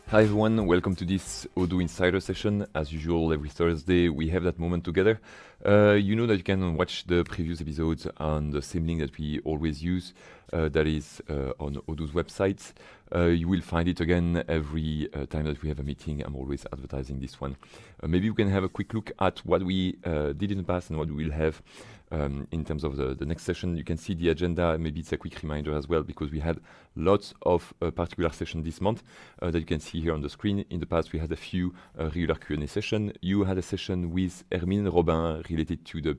Hi everyone, welcome to this Odoo Insider session. As usual, every Thursday we have that moment together. You know that you can watch the previous episodes on the same link that we always use, that is on Odoo's website. You will find it again every time that we have a meeting. I'm always advertising this one. Maybe we can have a quick look at what we did in the past and what we will have in terms of the next session. You can see the agenda. Maybe it's a quick reminder as well, because we had lots of particular sessions this month that you can see here on the screen. In the past, we had a few regular Q&A sessions. You had a session with Hermine Robin related to the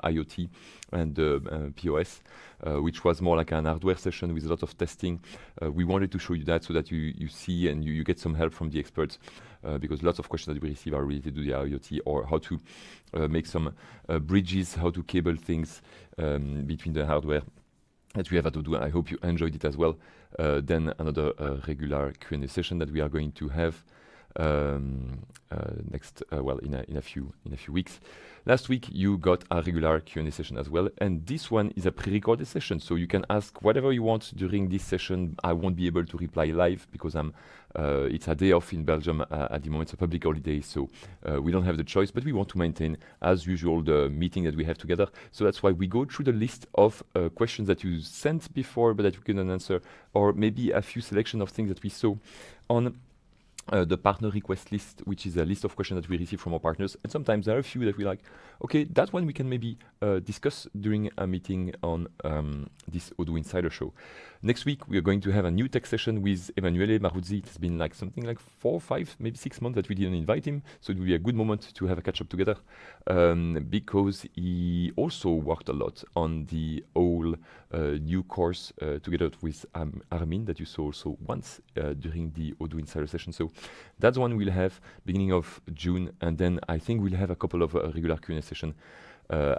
IoT and the POS, which was more like an hardware session with a lot of testing. We wanted to show you that so that you see and you get some help from the experts, because lots of questions that we receive are related to the IoT, or how to make some bridges, how to cable things between the hardware that we have at Odoo. I hope you enjoyed it as well. Then another regular Q&A session that we are going to have next, in a few weeks. Last week you got a regular Q&A session as well, and this one is a pre-recorded session, so you can ask whatever you want during this session. I won't be able to reply live because it's a day off in Belgium at the moment. It's a public holiday, so we don't have the choice, but we want to maintain, as usual, the meeting that we have together. So that's why we go through the list of questions that you sent before but that you couldn't answer, or maybe a few selection of things that we saw on the partner request list, which is a list of questions that we receive from our partners. And sometimes there are a few that we like, okay, that one we can maybe discuss during a meeting on this Odoo Insider show. Next week, we are going to have a new tech session with Emanuele Maruzzi. It's been like something like 4, 5, maybe 6 months that we didn't invite him. So it will be a good moment to have a catch up together, because he also worked a lot on the whole new course together with Armin that you saw also once during the Odoo Insider session. So that's one we'll have beginning of June, and then I think we'll have a couple of regular Q&A session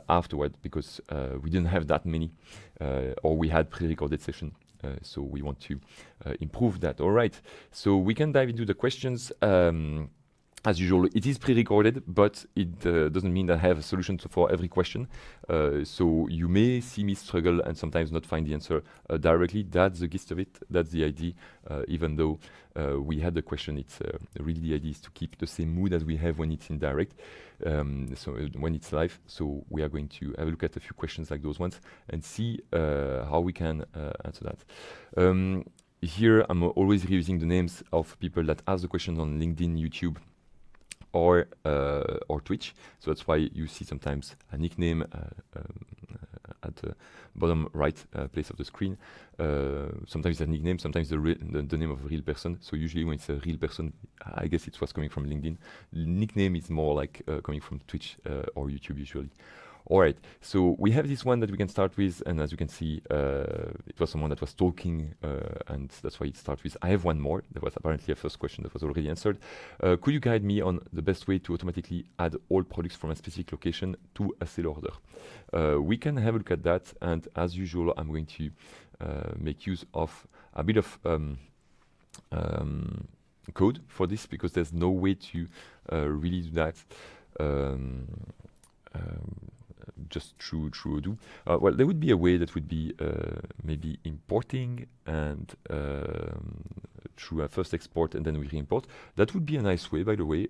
afterward, because we didn't have that many, or we had pre-recorded session. So we want to improve that. All right, so we can dive into the questions. As usual, it is pre-recorded, but it doesn't mean that I have a solution for every question. So you may see me struggle and sometimes not find the answer directly. That's the gist of it. That's the idea. Even though we had the question, it's really the idea is to keep the same mood as we have when it's in direct, so when it's live. So we are going to have a look at a few questions like those ones and see how we can answer that. Here, I'm always reusing the names of people that ask the questions on LinkedIn, YouTube, or Twitch. So that's why you see sometimes a nickname at the bottom right place of the screen. Sometimes it's a nickname, sometimes the name of a real person. So usually when it's a real person, I guess it was coming from LinkedIn. Nickname is more like coming from Twitch or YouTube usually. All right, so we have this one that we can start with, and as you can see, it was someone that was talking, and that's why it starts with, I have one more. There was apparently a first question that was already answered. Could you guide me on the best way to automatically add all products from a specific location to a sale order? We can have a look at that, and as usual, I'm going to make use of a bit of code for this, because there's no way to really do that just through Odoo. Well, there would be a way that would be maybe importing and through a first export and then we re-import. That would be a nice way, by the way.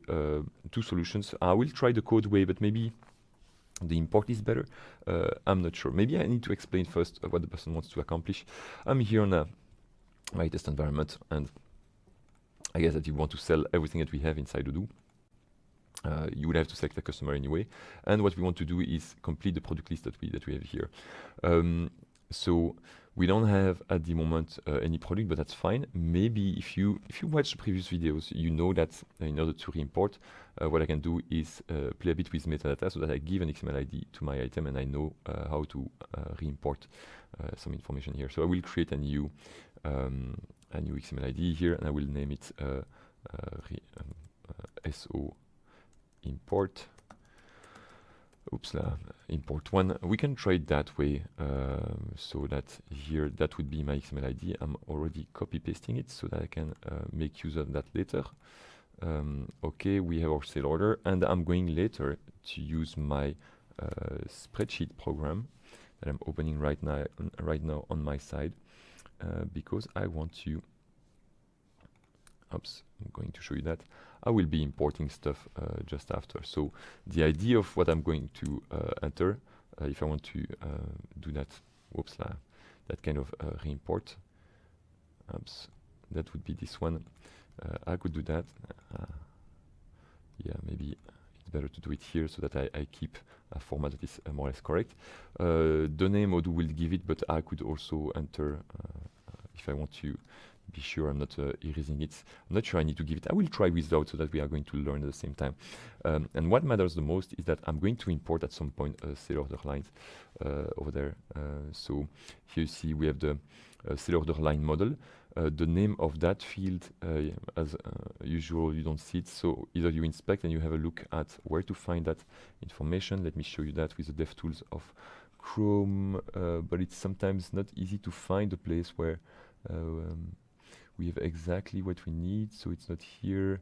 Two solutions. I will try the code way, but maybe the import is better. I'm not sure. Maybe I need to explain first what the person wants to accomplish. I'm here on my test environment, and I guess that you want to sell everything that we have inside Odoo. You would have to select a customer anyway, and what we want to do is complete the product list that we have here. So we don't have at the moment any product, but that's fine. Maybe if you watch the previous videos, you know that in order to re-import, what I can do is play a bit with metadata so that I give an XML ID to my item and I know how to re-import some information here. So I will create a new XML ID here, and I will name it SO import. Import one. We can try it that way, so that here that would be my XML ID. I'm already copy pasting it so that I can make use of that later. Okay, we have our sale order, and I'm going later to use my spreadsheet program that I'm opening right now on my side, because I want to. Oops, I'm going to show you that. I will be importing stuff just after. So the idea of what I'm going to enter, if I want to do that, that kind of re-import, that would be this one. I could do that. Yeah, maybe it's better to do it here so that I keep a format that is more or less correct. The name Odoo will give it, but I could also enter if I want to be sure I'm not erasing it. I'm not sure I need to give it. I will try without so that we are going to learn at the same time. And what matters the most is that I'm going to import at some point sale order lines over there. So here you see we have the sale order line model. The name of that field, as usual, you don't see it. So either you inspect and you have a look at where to find that information. Let me show you that with the DevTools of Chrome, but it's sometimes not easy to find a place where we have exactly what we need, so it's not here.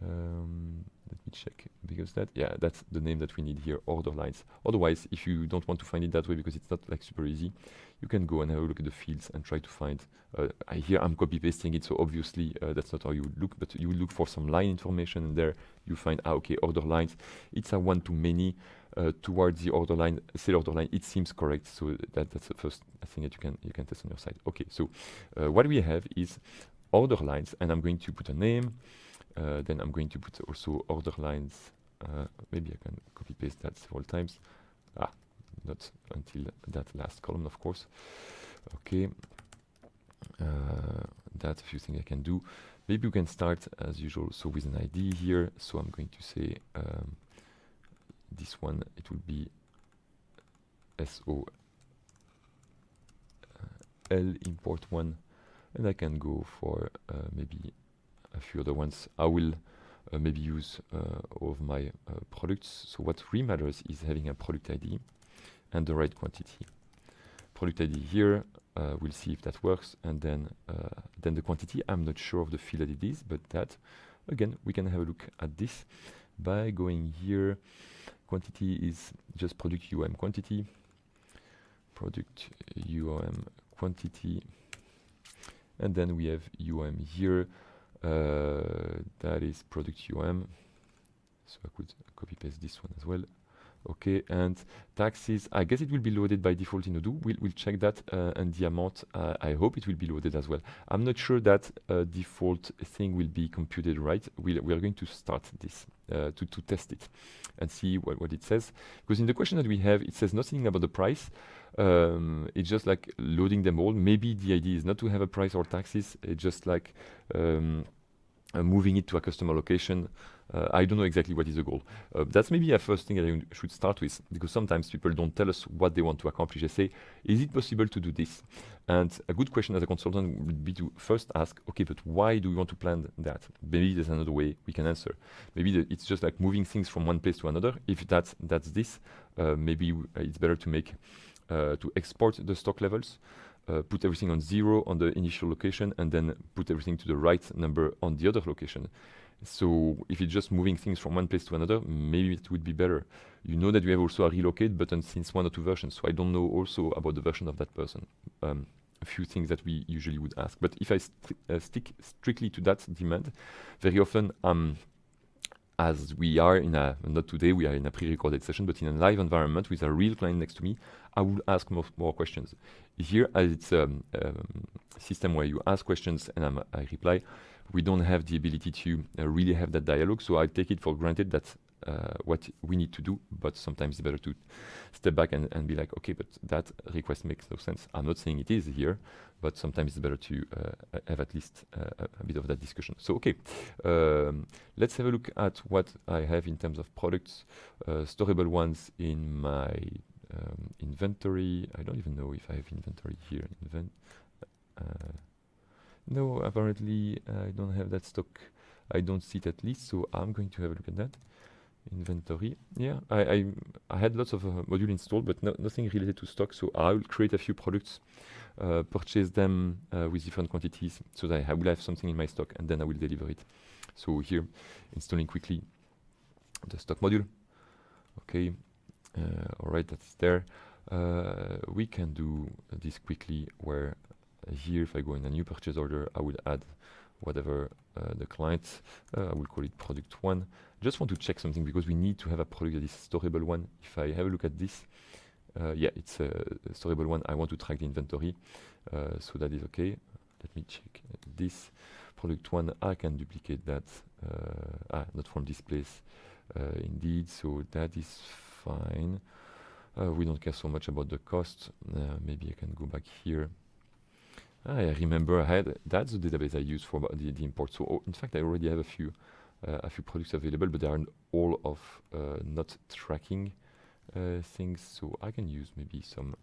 Let me check, because that's the name that we need here, order lines. Otherwise, if you don't want to find it that way because it's not like super easy, you can go and have a look at the fields and try to find. Here I'm copy pasting it, so obviously that's not how you would look, but you would look for some line information, and there you find okay, order lines. It's a one-to-many towards the order line, sale order line. It seems correct, so that's the first thing that you can test on your side. Okay, so what we have is order lines, and I'm going to put a name. Then I'm going to put also order lines. Maybe I can copy paste that several times. Not until that last column, of course. Okay, that's a few things I can do. Maybe we can start as usual, so with an ID here. So I'm going to say this one, it will be SO L import one, and I can go for maybe a few other ones. I will maybe use all of my products. So what really matters is having a product ID and the right quantity. Product ID here, we'll see if that works, and then the quantity. I'm not sure of the field that it is, but that again we can have a look at this by going here. Quantity is just product UOM quantity. Product UOM quantity, and then we have UOM here. That is product UOM. So I could copy paste this one as well. Okay, and taxes, I guess it will be loaded by default in Odoo. We'll check that, and the amount, I hope it will be loaded as well. I'm not sure that default thing will be computed right. We are going to start this to test it and see what it says. Because in the question that we have, it says nothing about the price. It's just like loading them all. Maybe the idea is not to have a price or taxes. It's just like moving it to a customer location. I don't know exactly what is the goal. That's maybe a first thing that I should start with, because sometimes people don't tell us what they want to accomplish. They say, is it possible to do this? And a good question as a consultant would be to first ask, okay, but why do we want to plan that? Maybe there's another way we can answer. Maybe it's just like moving things from one place to another. If that's this, maybe it's better to make to export the stock levels, put everything on 0 on the initial location, and then put everything to the right number on the other location. So if it's just moving things from one place to another, maybe it would be better. You know that we have also a relocate button since 1 or 2 versions, so I don't know also about the version of that person. A few things that we usually would ask. But if I stick strictly to that demand, very often, as we are in a, not today, we are in a pre-recorded session, but in a live environment with a real client next to me, I will ask more questions. Here, as it's a system where you ask questions and I reply, we don't have the ability to really have that dialogue, so I take it for granted that what we need to do, but sometimes it's better to step back and be like, okay, but that request makes no sense. I'm not saying it is here, but sometimes it's better to have at least a bit of that discussion. So, okay, let's have a look at what I have in terms of products, storable ones in my inventory. I don't even know if I have inventory here. No, apparently I don't have that stock. I don't see it at least, so I'm going to have a look at that. Inventory. Yeah, I had lots of modules installed, but nothing related to stock, so I will create a few products, purchase them with different quantities, so that I will have something in my stock, and then I will deliver it. So here, installing quickly the stock module. Okay, all right, that's there. We can do this quickly, where here, if I go in a new purchase order, I will add whatever the client, I will call it product 1. Just want to check something, because we need to have a product that is storable one. If I have a look at this, yeah, it's a storable one. I want to track the inventory, so that is okay. Let me check this. Product 1, I can duplicate that, not from this place, indeed, so that is fine. We don't care so much about the cost. Maybe I can go back here. I remember that's the database I use for the import. So in fact, I already have a few products available, but they are all of not tracking things. So I can use maybe some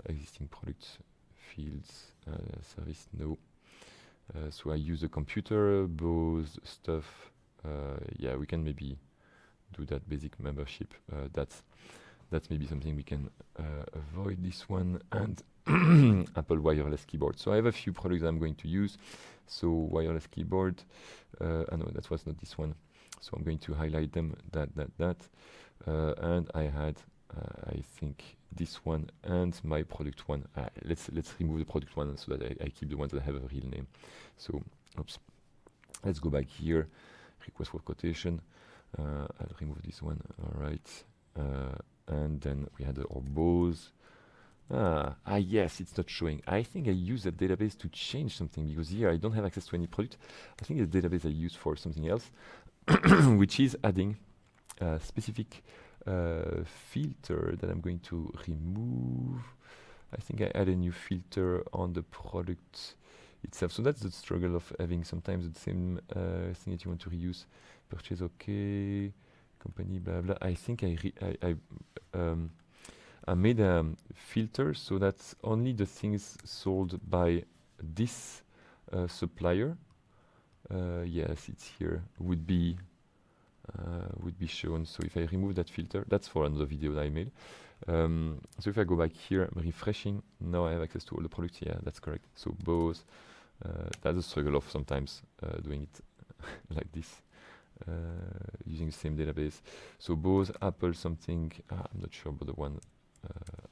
existing product fields, service, no. So I use the computer, Bose stuff. Yeah, we can maybe do that basic membership. That's maybe something we can avoid this one, and Apple wireless keyboard. So I have a few products I'm going to use. So wireless keyboard, no, that was not this one. So I'm going to highlight them, that. And I had, I think, this one and my product 1. Let's remove the product 1 so that I keep the ones that have a real name. So, oops. Let's go back here, request for quotation. I'll remove this one, all right. And then we had our Bose. Yes, it's not showing. I think I use that database to change something, because here I don't have access to any product. I think the database I use for something else, which is adding a specific filter that I'm going to remove. I think I add a new filter on the product itself. So that's the struggle of having sometimes the same thing that you want to reuse. Purchase, okay. Company, blah blah. I think I made a filter so that only the things sold by this supplier, yes, it's here, would be shown. So if I remove that filter, that's for another video that I made. So if I go back here, I'm refreshing. Now I have access to all the products. Yeah, that's correct. So Bose, that's a struggle of sometimes doing it like this. Using the same database. So Bose, Apple, something, I'm not sure about the one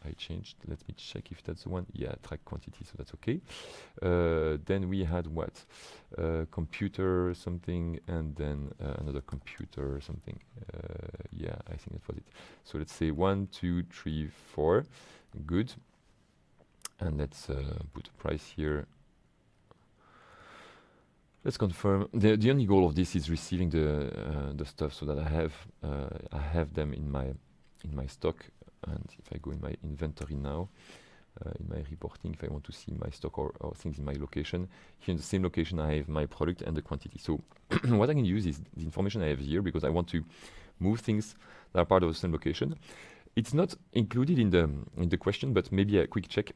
I changed. Let me check if that's the one. Yeah, track quantity, so that's okay. Then we had what? Computer something, and then another computer something. Yeah, I think that was it. So let's say 1, 2, 3, 4. Good. And let's put a price here. Let's confirm. The only goal of this is receiving the stuff, so that I have them in my stock. And if I go in my inventory now, in my reporting, if I want to see my stock or things in my location. Here in the same location, I have my product and the quantity. So what I can use is the information I have here, because I want to move things that are part of the same location. It's not included in the question, but maybe a quick check.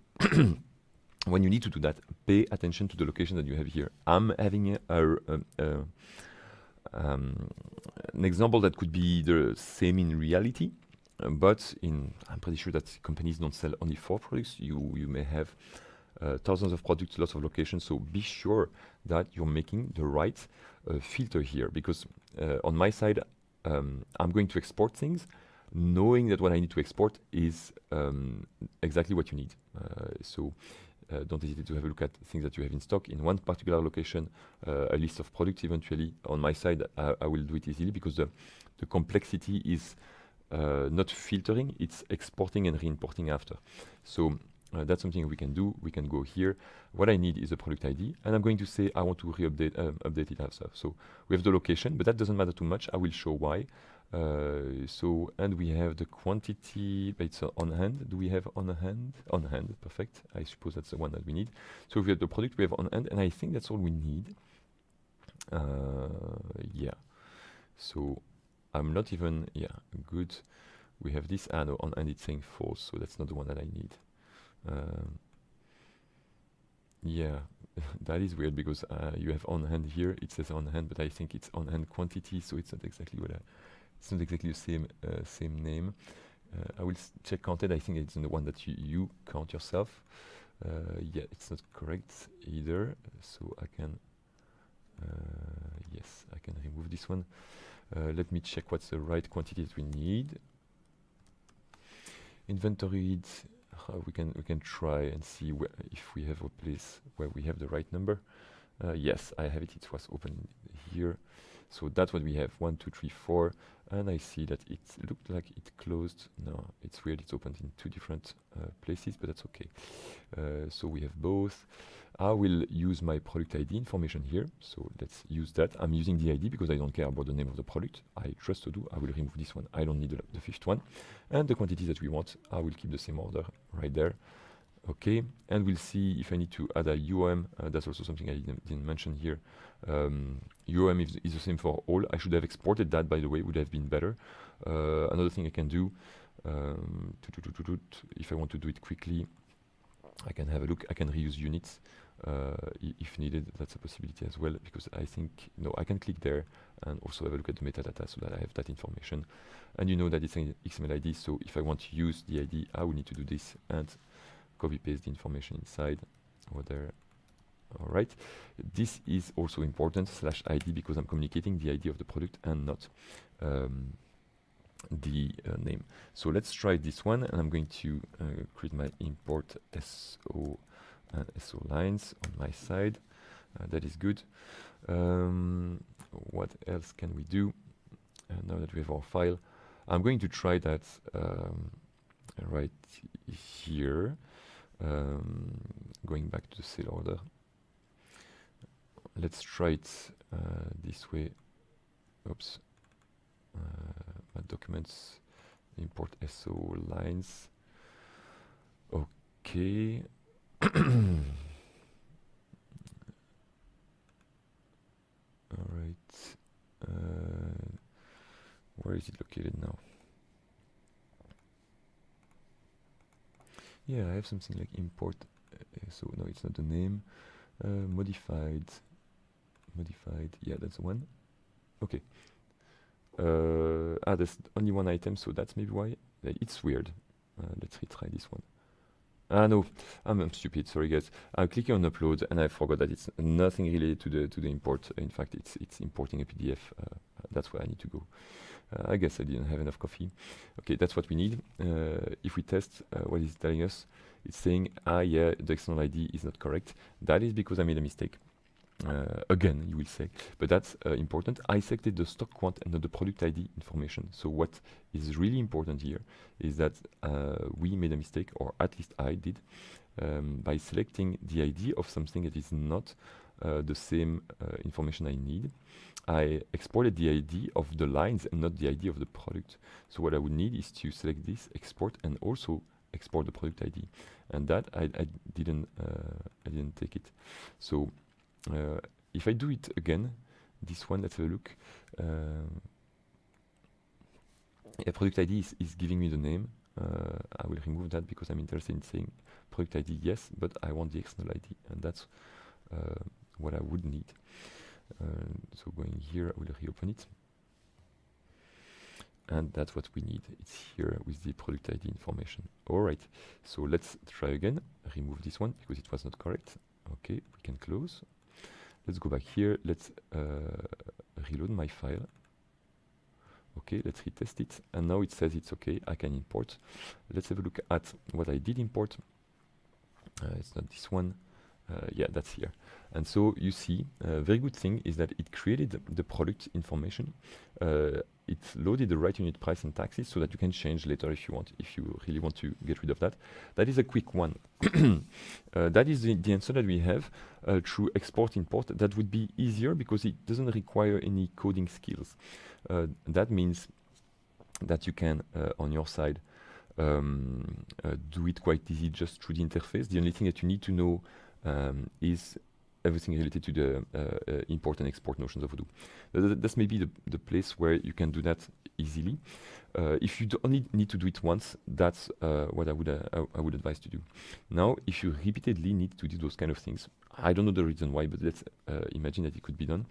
When you need to do that, pay attention to the location that you have here. I'm having an example that could be the same in reality, but I'm pretty sure that companies don't sell only 4 products. You may have thousands of products, lots of locations. So be sure that you're making the right filter here, because on my side, I'm going to export things, knowing that what I need to export is exactly what you need. So don't hesitate to have a look at things that you have in stock in one particular location, a list of products eventually. On my side, I will do it easily, because the complexity is not filtering, it's exporting and re-importing after. So that's something we can do. We can go here. What I need is a product ID, and I'm going to say I want to update it after. So we have the location, but that doesn't matter too much. I will show why. And we have the quantity, but it's on hand. Do we have on hand? On hand, perfect. I suppose that's the one that we need. So we have the product we have on hand, and I think that's all we need. Yeah. So I'm not even, good. We have this, no, on hand it's saying false, so that's not the one that I need. Yeah, that is weird, because you have on hand here, it says on hand, but I think it's on hand quantity, so it's not exactly it's not exactly the same name. I will check counted. I think it's the one that you count yourself. Yeah, it's not correct either, so I can, yes, I can remove this one. Let me check what's the right quantity that we need. Inventory, we can try and see if we have a place where we have the right number. Yes, I have it. It was open here. So that's what we have, 1, 2, 3, 4, and I see that it looked like it closed. No, it's weird, it's opened in 2 different places, but that's okay. So we have both. I will use my product ID information here, so let's use that. I'm using the ID because I don't care about the name of the product. I trust Odoo. I will remove this one. I don't need the 5th one. And the quantity that we want, I will keep the same order right there. Okay, and we'll see if I need to add a UOM. That's also something I didn't mention here. UOM is the same for all. I should have exported that, by the way, would have been better. Another thing I can do, if I want to do it quickly, I can have a look. I can reuse units if needed. That's a possibility as well, because I think, no, I can click there and also have a look at the metadata so that I have that information. And you know that it's an XML ID, so if I want to use the ID, I will need to do this and copy paste the information inside over there. All right, this is also important, /ID, because I'm communicating the ID of the product and not the name. So let's try this one, and I'm going to create my import SO and SO lines on my side. That is good. What else can we do? Now that we have our file, I'm going to try that right here. Going back to the sale order. Let's try it this way. Oops. My documents, import SO lines. Okay. All right. Where is it located now? Yeah, I have something like import. So no, it's not the name. Modified. Yeah, that's the one. Okay. There's only one item, so that's maybe why. It's weird. Let's retry this one. No, I'm stupid. Sorry, guys. I'm clicking on upload, and I forgot that it's nothing related to the import. In fact, it's importing a PDF. That's where I need to go. I guess I didn't have enough coffee. Okay, that's what we need. If we test, what is it telling us? It's saying, yeah, the external ID is not correct. That is because I made a mistake. Again, you will say, but that's important. I selected the stock quant and not the product ID information. So what is really important here is that we made a mistake, or at least I did, by selecting the ID of something that is not the same information I need. I exported the ID of the lines and not the ID of the product. So what I would need is to select this, export, and also export the product ID, and that I didn't take it. So if I do it again, this one, let's have a look. Yeah, product ID is giving me the name. I will remove that because I'm interested in saying product ID yes, but I want the external ID, and that's what I would need. So going here, I will reopen it. And that's what we need. It's here with the product ID information. All right, so let's try again. Remove this one because it was not correct. Okay, we can close. Let's go back here. Let's reload my file. Okay, let's retest it. And now it says it's okay, I can import. Let's have a look at what I did import. It's not this one. Yeah, that's here. And so you see, a very good thing is that it created the product information. It loaded the right unit price and taxes so that you can change later if you want, if you really want to get rid of that. That is a quick one. That is the answer that we have through export import. That would be easier because it doesn't require any coding skills. That means that you can, on your side, do it quite easy just through the interface. The only thing that you need to know is everything related to the import and export notions of Odoo. That's maybe the place where you can do that easily. If you only need to do it once, that's what I would advise to do. Now, if you repeatedly need to do those kind of things, I don't know the reason why, but let's imagine that it could be done,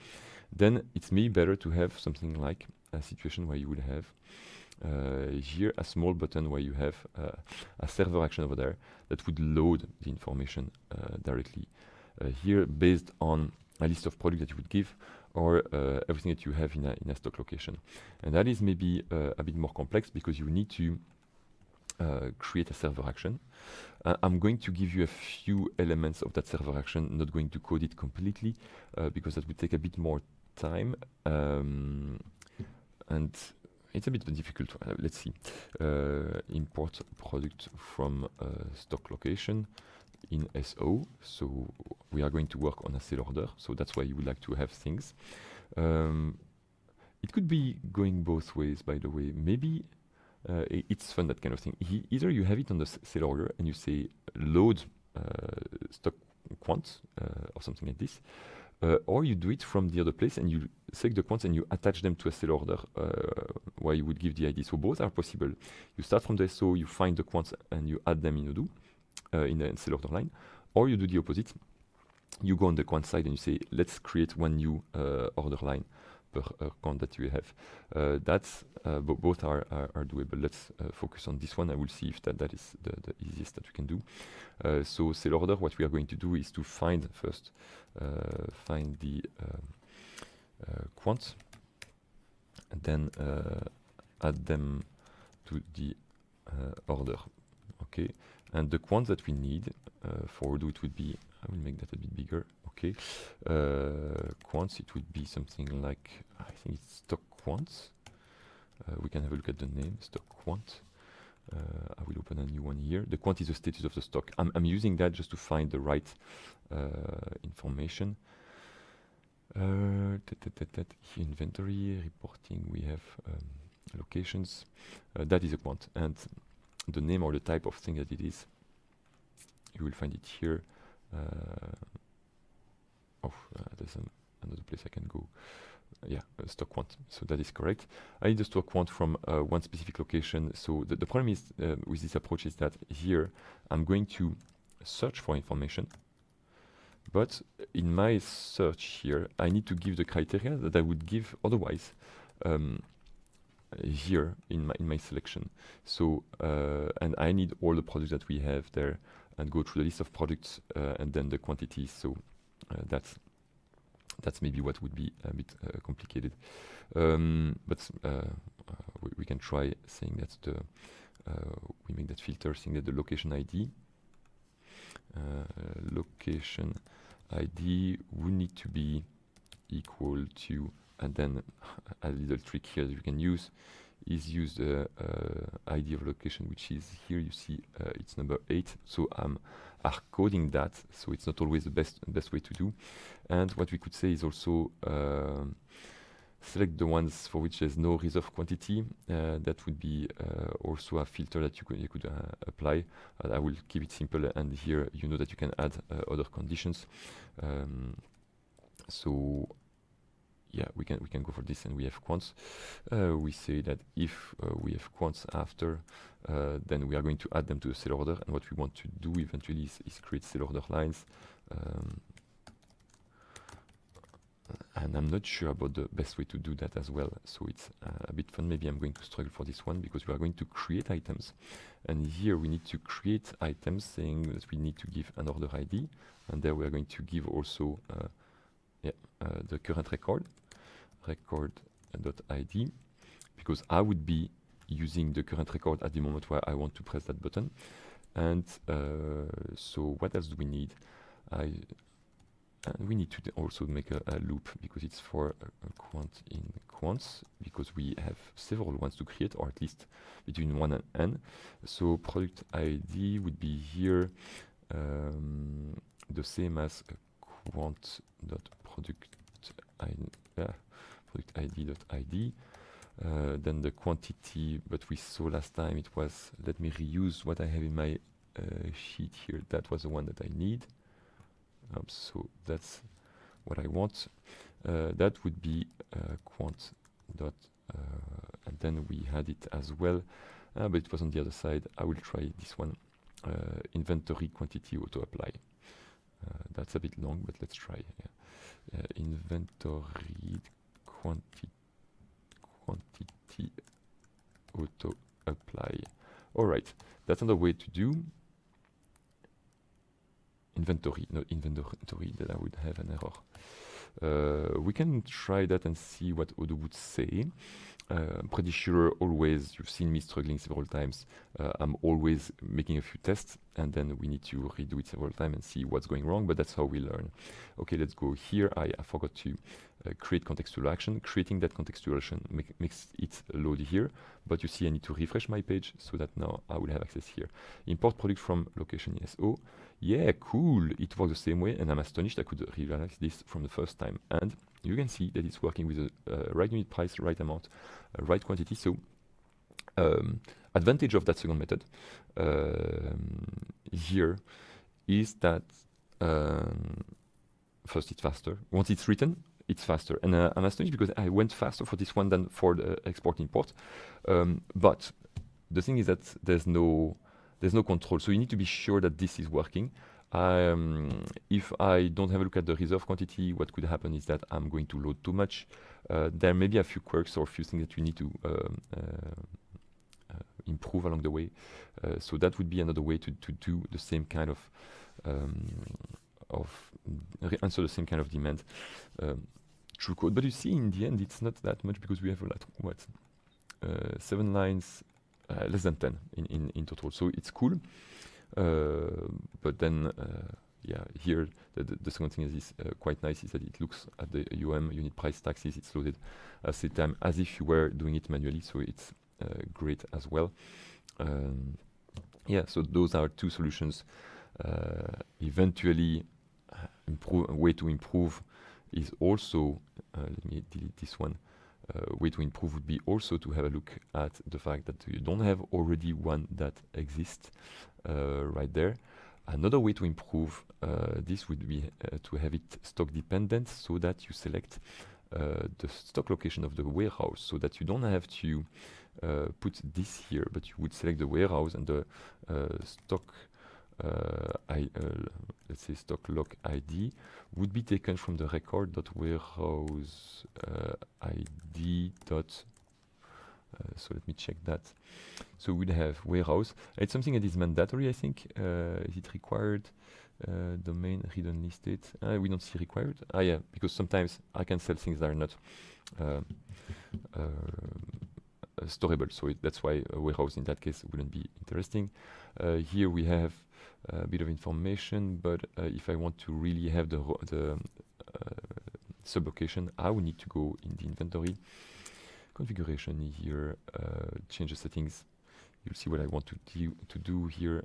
then it's maybe better to have something like a situation where you would have here a small button where you have a server action over there that would load the information directly here based on a list of products that you would give or everything that you have in a stock location. And that is maybe a bit more complex because you need to create a server action. I'm going to give you a few elements of that server action, not going to code it completely because that would take a bit more time and it's a bit difficult. Let's see. Import product from stock location in SO. So we are going to work on a sale order. So that's why you would like to have things. It could be going both ways, by the way. Maybe it's fun, that kind of thing. Either you have it on the sale order and you say load stock quant or something like this. Or you do it from the other place and you select the quants and you attach them to a sale order where you would give the ID. So both are possible. You start from the SO, you find the quants and you add them in Odoo in the sale order line. Or you do the opposite. You go on the quant side and you say, let's create one new order line per quant that you have. Both are doable. Let's focus on this one. I will see if that is the easiest that we can do. So sale order, what we are going to do is to find first, find the quants, and then add them to the order. Okay, and the quants that we need for Odoo, it would be, I will make that a bit bigger. Okay, quants, it would be something like, I think it's stock quants. We can have a look at the name, stock quant. I will open a new one here. The quant is the status of the stock. I'm using that just to find the right information. Inventory, reporting, we have locations. That is a quant. And the name or the type of thing that it is, you will find it here. There's another place I can go. Yeah, stock quant. So that is correct. I need the stock quant from one specific location. So the problem is with this approach is that here I'm going to search for information, but in my search here I need to give the criteria that I would give otherwise here in my selection. So and I need all the products that we have there and go through the list of products and then the quantities. So that's maybe what would be a bit complicated, but we can try saying that we make that filter saying that the location ID would need to be equal to, and then a little trick here that you can use is use the ID of location, which is here. You see it's number 8. So I'm coding that, so it's not always the best way to do. And what we could say is also select the ones for which there's no reserve quantity. That would be also a filter that you could apply. I will keep it simple, and here you know that you can add other conditions. So yeah, we can go for this, and we have quants. We say that if we have quants after, then we are going to add them to the sale order, and what we want to do eventually is create sale order lines. And I'm not sure about the best way to do that as well, so it's a bit fun. Maybe I'm going to struggle for this one, because we are going to create items, and here we need to create items saying that we need to give an order ID, and there we are going to give also the current record.id, because I would be using the current record at the moment where I want to press that button. And so what else do we need? We need to also make a loop, because it's for quant in quants, because we have several ones to create, or at least between 1 and n. So product ID would be here the same as quant.product.id. Then the quantity, but we saw last time it was, let me reuse what I have in my sheet here. That was the one that I need. So that's what I want. That would be quant dot, and then we had it as well, but it was on the other side. I will try this one. Inventory quantity auto apply. That's a bit long, but let's try. Inventory quantity auto apply. All right, that's another way to do. Inventory, not inventory, that I would have an error. We can try that and see what Odoo would say. I'm pretty sure always, you've seen me struggling several times. I'm always making a few tests, and then we need to redo it several times and see what's going wrong, but that's how we learn. Okay, let's go here. I forgot to create contextual action. Creating that contextual action makes it load here, but you see I need to refresh my page so that now I will have access here. Import product from location SO. Yeah, cool. It works the same way, and I'm astonished I could realize this from the first time. And you can see that it's working with the right unit price, right amount, right quantity. So advantage of that second method here is that first it's faster. Once it's written, it's faster. And I'm astonished because I went faster for this one than for the export import. But the thing is that there's no control. So you need to be sure that this is working. If I don't have a look at the reserve quantity, what could happen is that I'm going to load too much. There may be a few quirks or a few things that you need to improve along the way. So that would be another way to do the same kind of answer the same kind of demand through code. But you see, in the end, it's not that much, because we have a lot. 7 lines, less than 10 in total. So it's cool. But then, yeah, here the second thing is quite nice, is that it looks at the unit price taxes. It's loaded at the same time as if you were doing it manually. So it's great as well. Yeah, so those are two solutions. Eventually, a way to improve is also, let me delete this one. Way to improve would be also to have a look at the fact that you don't have already one that exists right there. Another way to improve this would be to have it stock dependent, so that you select the stock location of the warehouse, so that you don't have to put this here, but you would select the warehouse, and the stock let's say stock lock ID would be taken from the record.warehouse ID dot. So let me check that. So we'd have warehouse. It's something that is mandatory, I think. Is it required? Domain read only state. We don't see required. Yeah, because sometimes I can sell things that are not storable. So that's why a warehouse in that case wouldn't be interesting. Here we have a bit of information, but if I want to really have the sublocation, I will need to go in the inventory configuration here, change the settings. You'll see what I want to do here.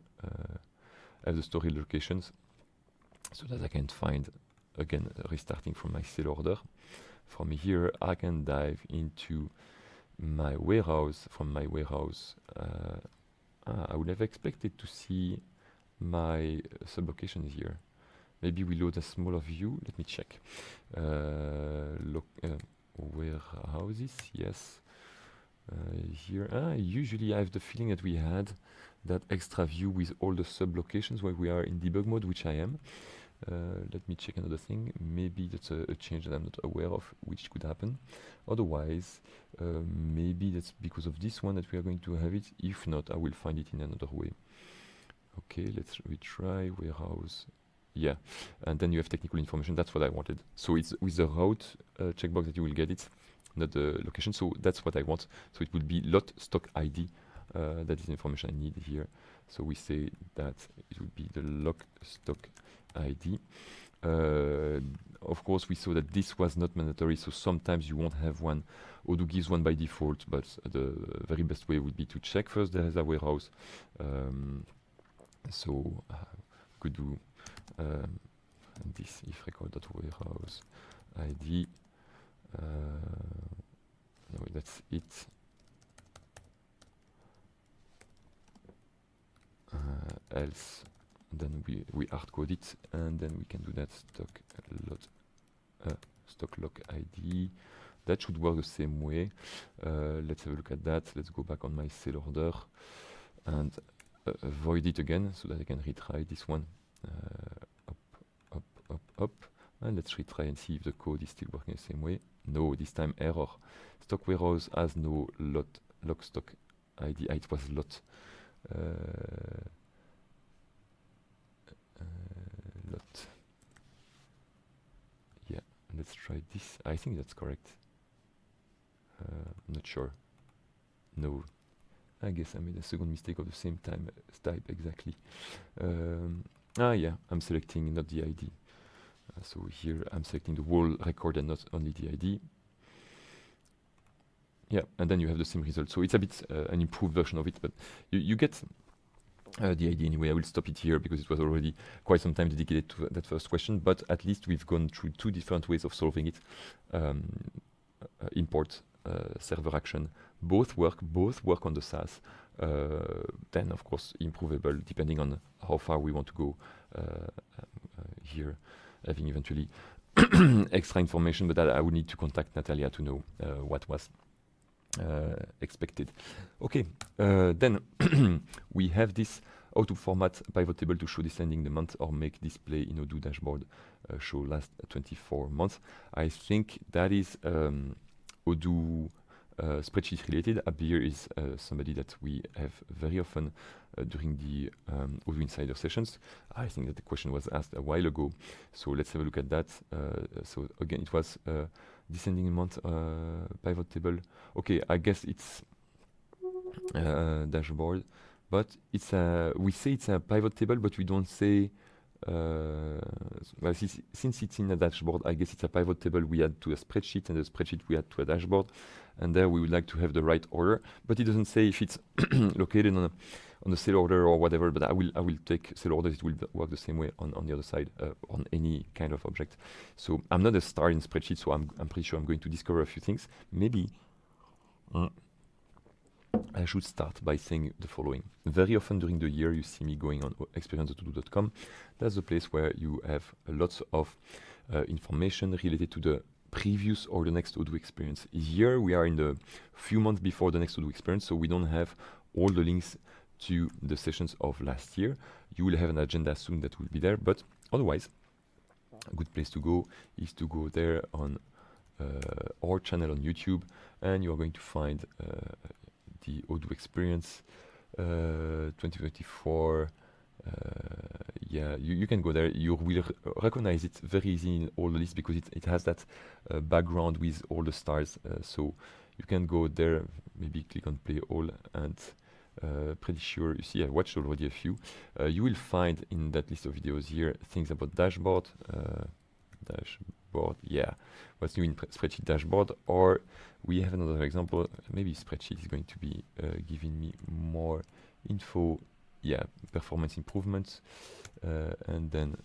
Have the storage locations, so that I can find, again, restarting from my sale order. from here I can dive into my warehouse. From my warehouse, I would have expected to see my sublocations here. Maybe we load a smaller view. Let me check. Look, warehouses, yes. Here, usually I have the feeling that we had that extra view with all the sublocations where we are in debug mode, which I am. Let me check another thing. Maybe that's a change that I'm not aware of, which could happen. Otherwise, maybe that's because of this one that we are going to have it. If not, I will find it in another way. Okay, let's retry warehouse. Yeah, and then you have technical information. That's what I wanted. So it's with the route checkbox that you will get it, not the location. So that's what I want. So it would be lot stock ID. That is the information I need here. So we say that it would be the lock stock ID. Of course, we saw that this was not mandatory, so sometimes you won't have one. Odoo gives one by default, but the very best way would be to check first there is a warehouse. So could do this if record.warehouse ID. No, that's it. Else, then we hard code it, and then we can do that stock lock ID. That should work the same way. Let's have a look at that. Let's go back on my sale order and void it again so that I can retry this one. Up, and let's retry and see if the code is still working the same way. No, this time error. Stock warehouse has no lock stock ID. It was lot. Lot. Yeah, let's try this. I think that's correct. I'm not sure. No, I guess I made a second mistake of the same type exactly. Yeah, I'm selecting not the ID. So here I'm selecting the whole record and not only the ID. Yeah, and then you have the same result. So it's a bit an improved version of it, but you get the idea anyway. I will stop it here because it was already quite some time dedicated to that first question, but at least we've gone through two different ways of solving it. Import, server action, both work on the SaaS. Then of course improvable depending on how far we want to go here, having eventually extra information, but I would need to contact Natalia to know what was expected. Okay, then we have this how to format pivot table to show descending the month or make display in Odoo dashboard show last 24 months. I think that is Odoo spreadsheet related. Abir is somebody that we have very often during the Odoo Insider sessions. I think that the question was asked a while ago, so let's have a look at that. So again, it was descending month pivot table. Okay, I guess it's dashboard, but it's we say it's a pivot table, but we don't say. Well, since it's in a dashboard, I guess it's a pivot table we add to a spreadsheet, and the spreadsheet we add to a dashboard, and there we would like to have the right order. But it doesn't say if it's located on the sale order or whatever. But I will take sale orders. It will work the same way on the other side on any kind of object. So I'm not a star in spreadsheet, so I'm pretty sure I'm going to discover a few things. Maybe I should start by saying the following. Very often during the year, you see me going on experience.odoo.com. That's the place where you have lots of information related to the previous or the next Odoo experience. Here we are in the few months before the next Odoo experience, so we don't have all the links to the sessions of last year. You will have an agenda soon that will be there, but otherwise, a good place to go is to go there on our channel on YouTube, and you are going to find the Odoo experience 2024. Yeah, you can go there. You will recognize it very easy in all the lists because it has that background with all the stars. So you can go there, maybe click on play all, and pretty sure you see I watched already a few. You will find in that list of videos here things about dashboard. Yeah, what's new in spreadsheet dashboard, or we have another example. Maybe spreadsheet is going to be giving me more info. Yeah, performance improvements, and then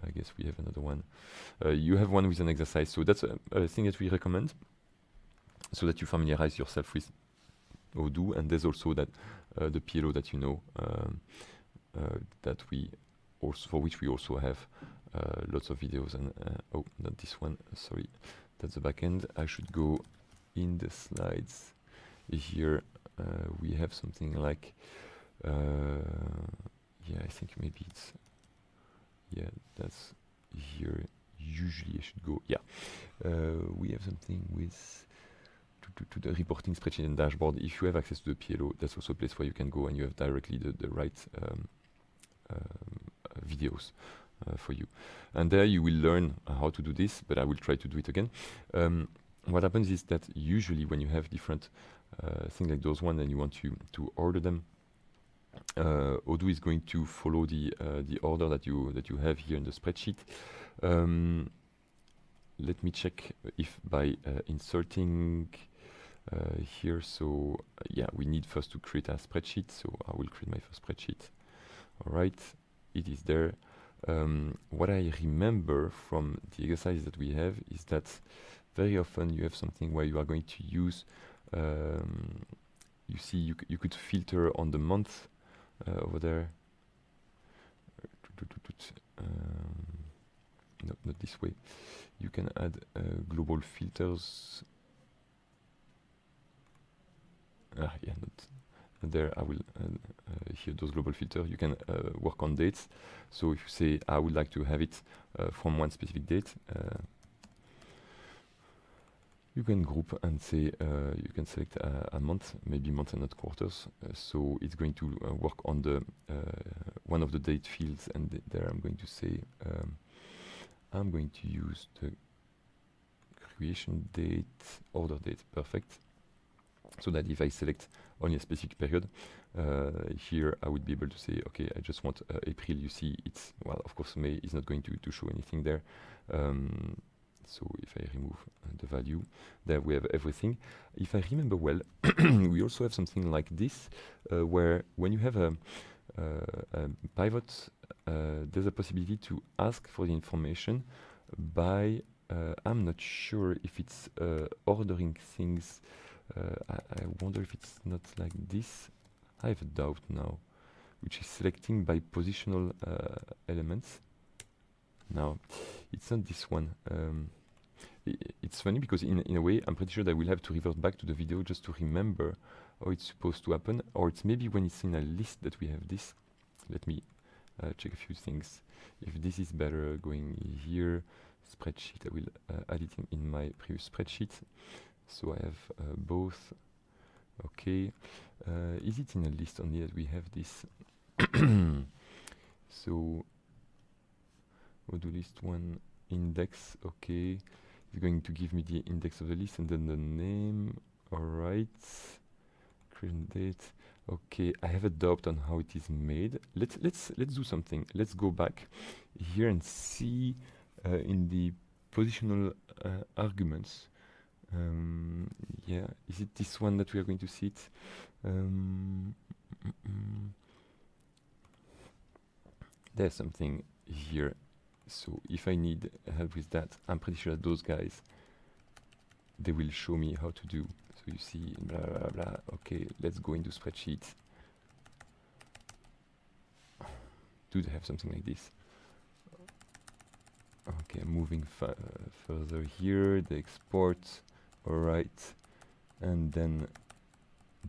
I guess we have another one. You have one with an exercise, so that's a thing that we recommend, so that you familiarize yourself with Odoo. And there's also that the PLO that you know, that we also, for which we also have lots of videos. And oh, not this one, sorry, that's the backend. I should go in the slides. Here we have something like yeah, I think maybe it's, yeah, that's here. Usually I should go, yeah. We have something with to the reporting spreadsheet and dashboard. If you have access to the PLO, that's also a place where you can go and you have directly the right videos for you. And there you will learn how to do this, but I will try to do it again. What happens is that usually when you have different things like those one and you want to order them, Odoo is going to follow the order that you have here in the spreadsheet. Let me check if by inserting here, so yeah, we need first to create a spreadsheet, so I will create my first spreadsheet. All right, it is there. What I remember from the exercise that we have is that very often you have something where you are going to use, you see, you could filter on the month over there. No, not this way. You can add global filters. Yeah, not there. I will here those global filters. You can work on dates. So if you say I would like to have it from one specific date, you can group and say you can select a month, maybe months and not quarters. So it's going to work on the one of the date fields, and there I'm going to say I'm going to use the creation date, order date, perfect. So that if I select only a specific period, here I would be able to say, okay, I just want April. You see, it's, well, of course, May is not going to show anything there. So if I remove the value, there we have everything. If I remember well, we also have something like this, where when you have a pivot, there's a possibility to ask for the information by, I'm not sure if it's ordering things. I wonder if it's not like this. I have a doubt now, which is selecting by positional elements. Now, it's not this one. It's funny because in a way, I'm pretty sure that I will have to revert back to the video just to remember how it's supposed to happen. Or it's maybe when it's in a list that we have this. Let me check a few things. If this is better, going here, spreadsheet, I will add it in my previous spreadsheet. So I have both. Okay. Is it in a list only that we have this? So Odoo list one index. Okay. It's going to give me the index of the list and then the name. All right. Creation date. Okay. I have a doubt on how it is made. Let's do something. Let's go back here and see in the positional arguments. Yeah, is it this one that we are going to see it? There's something here. So if I need help with that, I'm pretty sure that those guys, they will show me how to do. So you see, blah, blah, blah. Okay, let's go into spreadsheet. Do they have something like this? Okay, moving further here, the export. All right, and then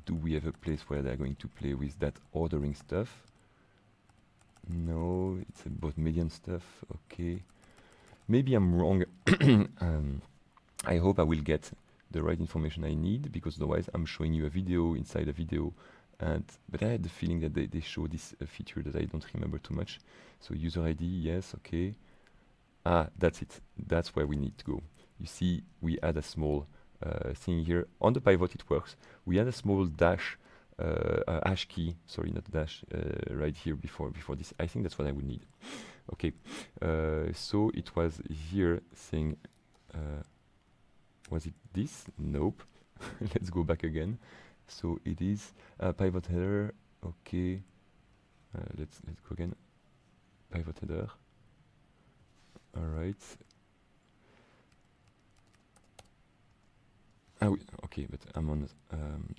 do we have a place where they're going to play with that ordering stuff? No, it's about median stuff. Okay, maybe I'm wrong. I hope I will get the right information I need, because otherwise I'm showing you a video inside a video, but I had the feeling that they show this feature that I don't remember too much. So user ID, yes, okay. Ah, that's it. That's where we need to go. You see, we add a small thing here. On the pivot, it works. We add a small dash, hash key, sorry, not dash, right here before this. I think that's what I would need. Okay, so it was here saying, was it this? Nope. Let's go back again. So it is pivot header. Okay, let's go again. Pivot header. right. Ah, okay, but I'm on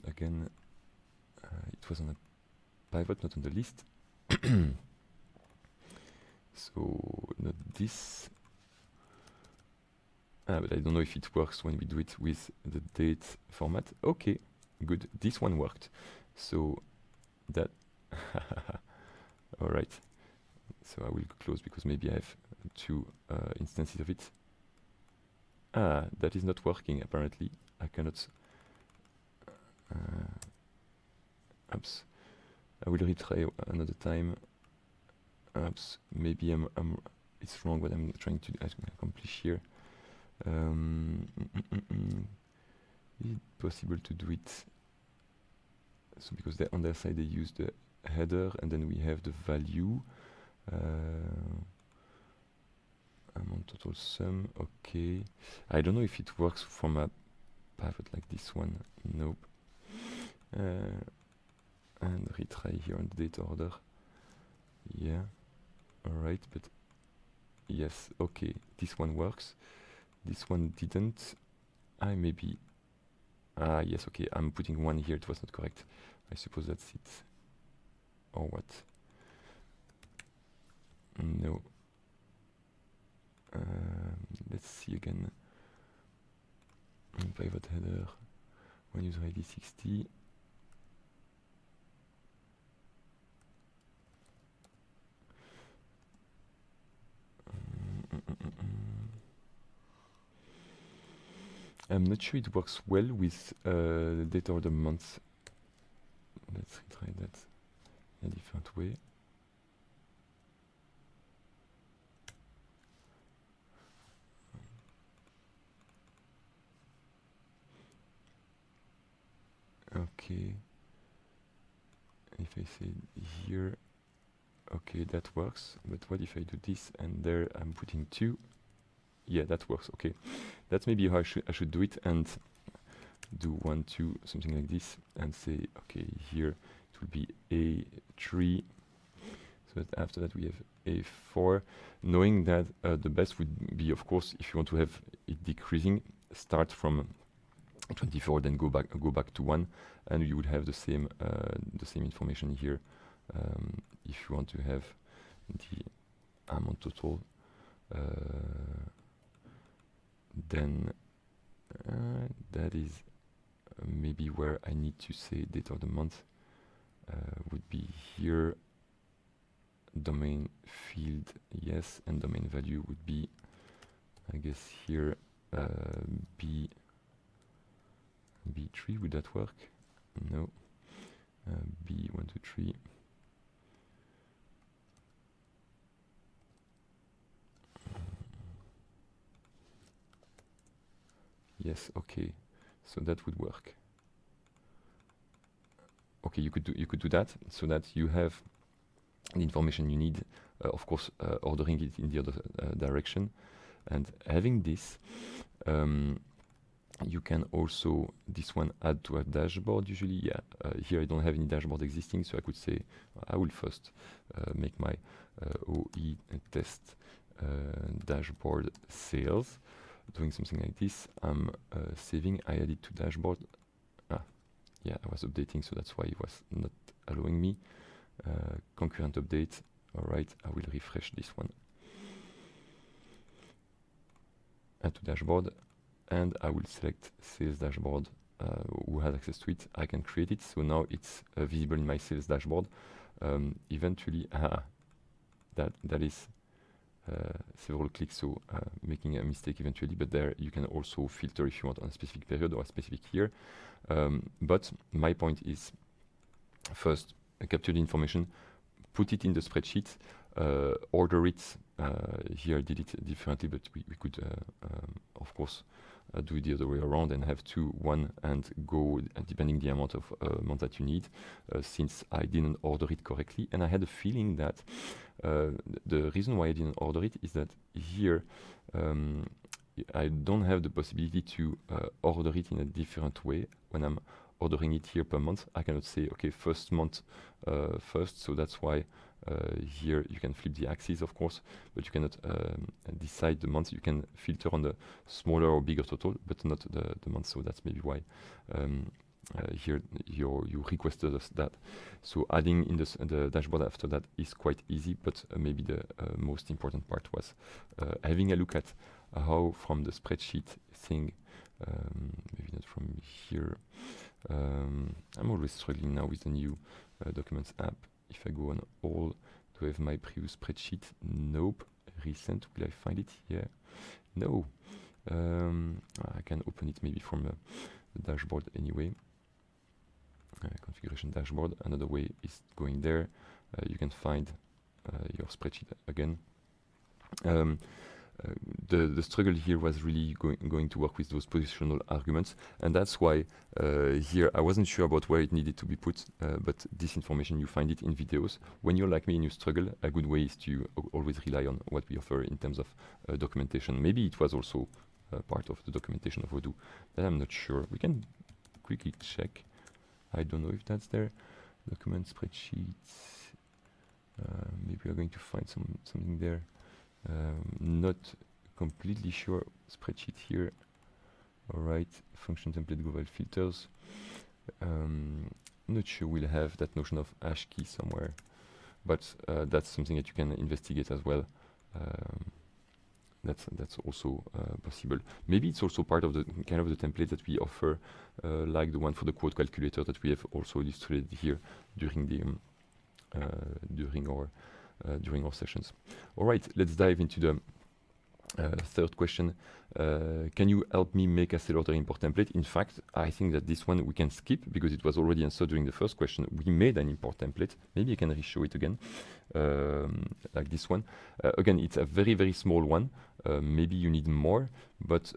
again. It was on a pivot, not on the list. So not this. But I don't know if it works when we do it with the date format. Okay, good. This one worked. So that. All right. So I will close because maybe I have two instances of it. That is not working apparently. I cannot. Oops. I will retry another time. Oops. Maybe it's wrong what I'm trying to accomplish here. Is it possible to do it? So because on their side they use the header and then we have the value. I'm on total sum. Okay. I don't know if it works from a pivot like this one. Nope. And retry here on the date order. Yeah. Alright, but yes, okay. This one works. This one didn't. Maybe. Yes, okay. I'm putting one here. It was not correct. I suppose that's it. Or what? No. Let's see again. Pivot header. One user ID 60. I'm not sure it works well with date order month. Let's retry that in a different way. Okay. If I say here, okay, that works. But what if I do this and there I'm putting 2? Yeah, that works. Okay, that's maybe how I should do it, and do 1, 2, something like this, and say, okay, here it will be A3. So that after that we have A4, knowing that the best would be, of course, if you want to have it decreasing, start from 24, then go back to 1, and you would have the same information here. If you want to have the amount total, then that is maybe where I need to say date of the month. Would be here. Domain field, yes, and domain value would be, I guess, here B3. Would that work? No. B1, 2, 3. Yes, okay. So that would work. Okay, you could do that so that you have the information you need. Of course, ordering it in the other direction, and having this. You can also, this one, add to a dashboard usually. Yeah, here I don't have any dashboard existing, so I could say I will first make my OE test dashboard sales. Doing something like this, I'm saving, I add it to dashboard. Yeah, I was updating, so that's why it was not allowing me. Concurrent update, alright, I will refresh this one. Add to dashboard. And I will select sales dashboard. Who has access to it? I can create it, so now it's visible in my sales dashboard. Eventually, that is several clicks, so making a mistake eventually. But there you can also filter if you want on a specific period or a specific year. But my point is, first capture the information, put it in the spreadsheet, order it. Here I did it differently, but we could, of course, do it the other way around and have 2, 1, and go depending the amount of month that you need. Since I didn't order it correctly, and I had a feeling that the reason why I didn't order it is that here I don't have the possibility to order it in a different way. When I'm ordering it here per month, I cannot say, okay, first month first, so that's why Here you can flip the axis, of course, but you cannot decide the month. You can filter on the smaller or bigger total, but not the month. So that's maybe why here you requested us that. So adding in the dashboard after that is quite easy, but maybe the most important part was having a look at how from the spreadsheet thing, maybe not from here. I'm always struggling now with the new Documents app. If I go on all, do I have my previous spreadsheet? Nope. Recent, will I find it? Yeah. No. I can open it maybe from the dashboard anyway. Configuration dashboard. Another way is going there. You can find your spreadsheet again. The struggle here was really going to work with those positional arguments, and that's why here I wasn't sure about where it needed to be put, but this information, you find it in videos. When you're like me and you struggle, a good way is to always rely on what we offer in terms of documentation. Maybe it was also part of the documentation of Odoo, that I'm not sure. We can quickly check. I don't know if that's there. Document spreadsheets. Maybe we're going to find something there. Not completely sure. Spreadsheet here. All right. Function template global filters. Not sure we'll have that notion of hash key somewhere, but that's something that you can investigate as well. That's also possible. Maybe it's also part of the kind of the template that we offer, like the one for the quote calculator that we have also illustrated here during the during our sessions. All right, let's dive into the third question. Can you help me make a sell order import template? In fact, I think that this one we can skip because it was already answered during the first question. We made an import template. Maybe I can re-show it again, like this one. Again, it's a very, very small one. Maybe you need more, but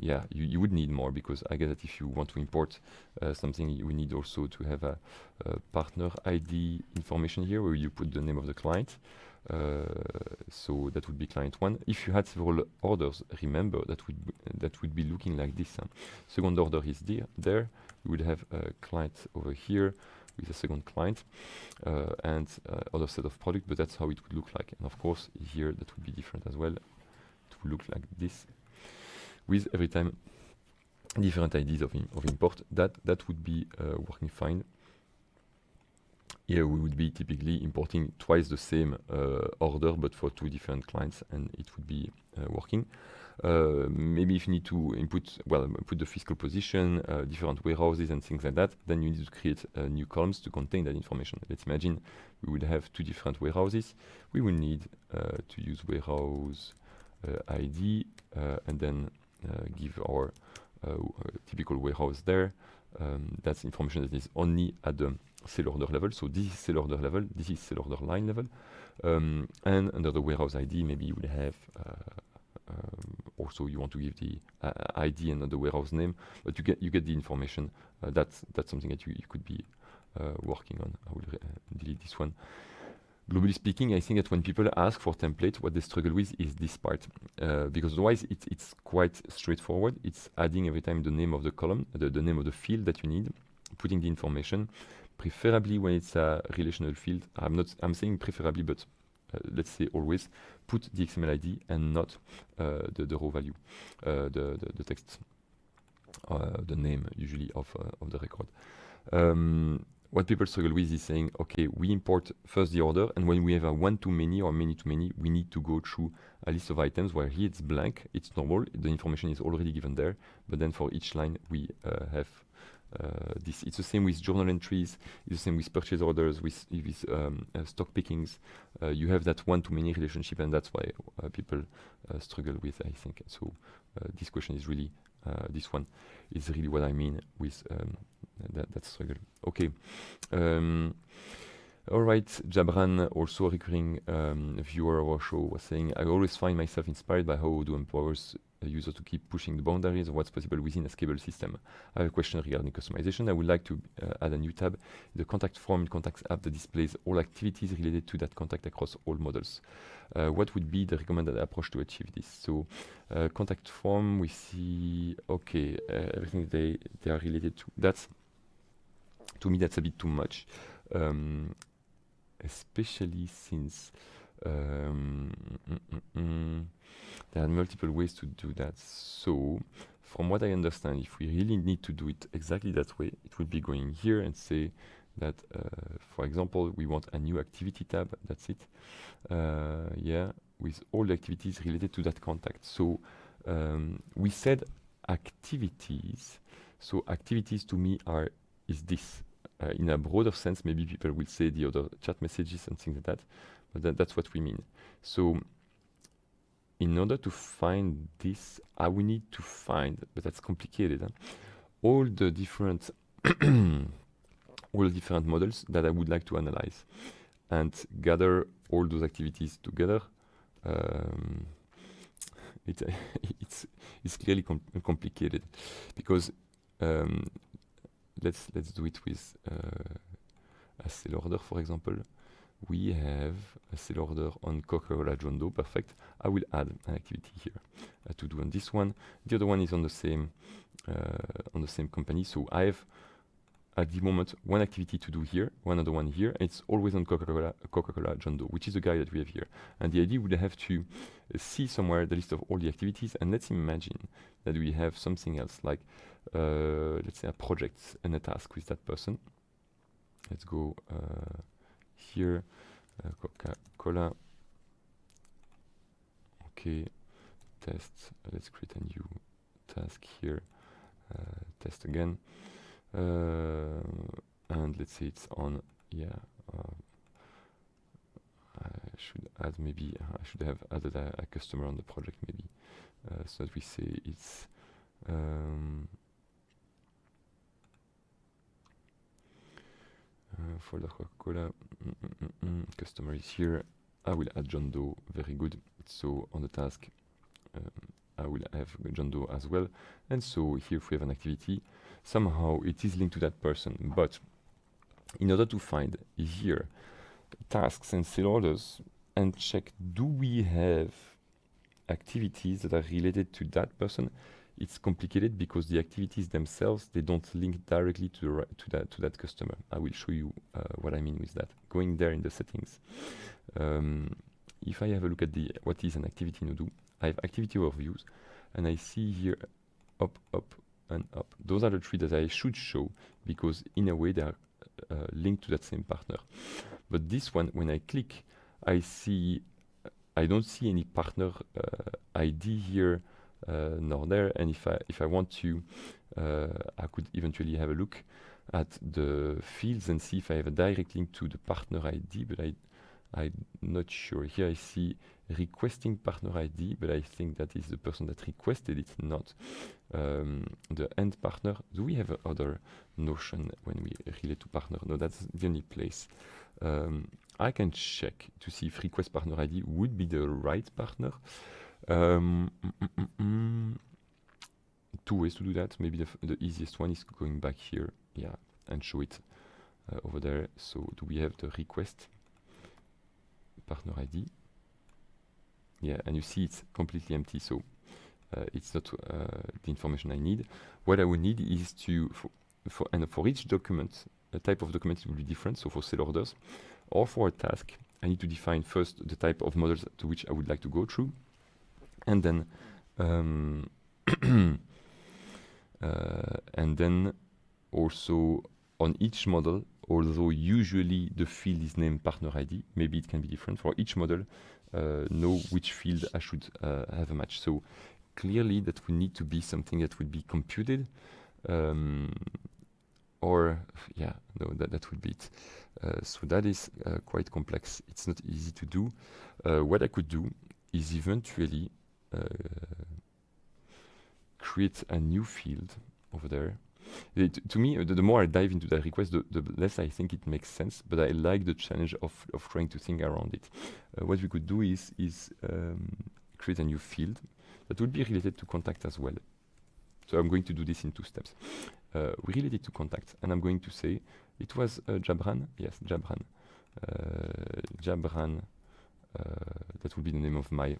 yeah, you would need more, because I guess that if you want to import something, you need also to have a partner ID information here where you put the name of the client. So that would be client 1. If you had several orders, remember that would be looking like this. Second order is there. You would have a client over here with a second client and other set of product, but that's how it would look like. And of course here that would be different as well. It would look like this with every time different IDs of import. That would be working fine. Here we would be typically importing twice the same order, but for 2 different clients, and it would be working. Maybe if you need to put the fiscal position, different warehouses and things like that, then you need to create new columns to contain that information. Let's imagine we would have 2 different warehouses. We will need to use warehouse ID and then give our typical warehouse there. That's information that is only at the sell order level. So this is sell order level, this is sell order line level. And under the warehouse ID, maybe you would have also you want to give the ID and the warehouse name, but you get the information. That's something that you could be working on. I will delete this one. Globally speaking, I think that when people ask for template, what they struggle with is this part, because otherwise it's quite straightforward. It's adding every time the name of the column, the name of the field that you need, putting the information, preferably when it's a relational field. I'm saying preferably, but let's say always put the XML ID and not the raw value, the text, the name usually of the record. What people struggle with is saying, okay, we import first the order, and when we have a one-to-many or many-to-many, we need to go through a list of items where here it's blank, it's normal, the information is already given there, but then for each line we have this. It's the same with journal entries, it's the same with purchase orders, with stock pickings. You have that one-to-many relationship, and that's why people struggle with, I think. So this question is really, this one is really what I mean with that struggle. Okay. All right. Jabran, also a recurring viewer of our show, was saying, I always find myself inspired by how Odoo empowers a user to keep pushing the boundaries of what's possible within a scalable system. I have a question regarding customization. I would like to add a new tab, the contact form in Contacts app that displays all activities related to that contact across all models. What would be the recommended approach to achieve this? So contact form, we see, okay, everything they are related to. To me, that's a bit too much. especially since there are multiple ways to do that. So from what I understand, if we really need to do it exactly that way, it will be going here and say that, for example, we want a new activity tab, that's it. Yeah, with all the activities related to that contact. So we said activities. So activities to me is this. In a broader sense, maybe people will say the other chat messages and things like that, but that's what we mean. So in order to find this, I will need to find, but that's complicated, all the different models that I would like to analyze and gather all those activities together. It's clearly complicated because let's do it with a sale order, for example. We have a sale order on Coca-Cola John Doe, perfect. I will add an activity here to do on this one. The other one is on the same company. So I have at the moment one activity to do here, one other one here. It's always on Coca-Cola John Doe, which is the guy that we have here. And the idea would have to see somewhere the list of all the activities, and let's imagine that we have something else like let's say a project and a task with that person. Let's go here, Coca-Cola. Okay, test. Let's create a new task here. Test again. And let's say it's on, yeah, I should add maybe, I should have added a customer on the project maybe, so that we say it's for the Coca-Cola, customer is here. I will add John Doe, very good. So on the task, I will have John Doe as well. And so here if we have an activity, somehow it is linked to that person. But in order to find here tasks and sale orders and check, do we have activities that are related to that person? It's complicated because the activities themselves, they don't link directly to that customer. I will show you what I mean with that. Going there in the settings, if I have a look at what is an activity in Odoo, I have activity overviews, and I see here up, up, and up. Those are the three that I should show because in a way they are linked to that same partner. But this one, when I click, I don't see any partner ID here nor there. And if I want to, I could eventually have a look at the fields and see if I have a direct link to the partner ID, but I'm not sure. Here I see requesting partner ID, but I think that is the person that requested it, not the end partner. Do we have other notion when we relate to partner? No, that's the only place. I can check to see if request partner ID would be the right partner. Two ways to do that. Maybe the easiest one is going back here, yeah, and show it over there. So do we have the request partner ID? Yeah, and you see it's completely empty, so it's not the information I need. What I would need is for each document, a type of document will be different. So for sale orders or for a task, I need to define first the type of models to which I would like to go through, and then also on each model, although usually the field is named partner ID, maybe it can be different for each model. Know which field I should have a match. So clearly that would need to be something that would be computed, or yeah, no, that would be it. So that is quite complex. It's not easy to do. What I could do is eventually create a new field over there. To me, the more I dive into that request, the less I think it makes sense, but I like the challenge of trying to think around it. What we could do is create a new field that would be related to contact as well. So I'm going to do this in 2 steps. We relate it to contact, and I'm going to say, it was Jabran? Yes, Jabran. Jabran, that will be the name of my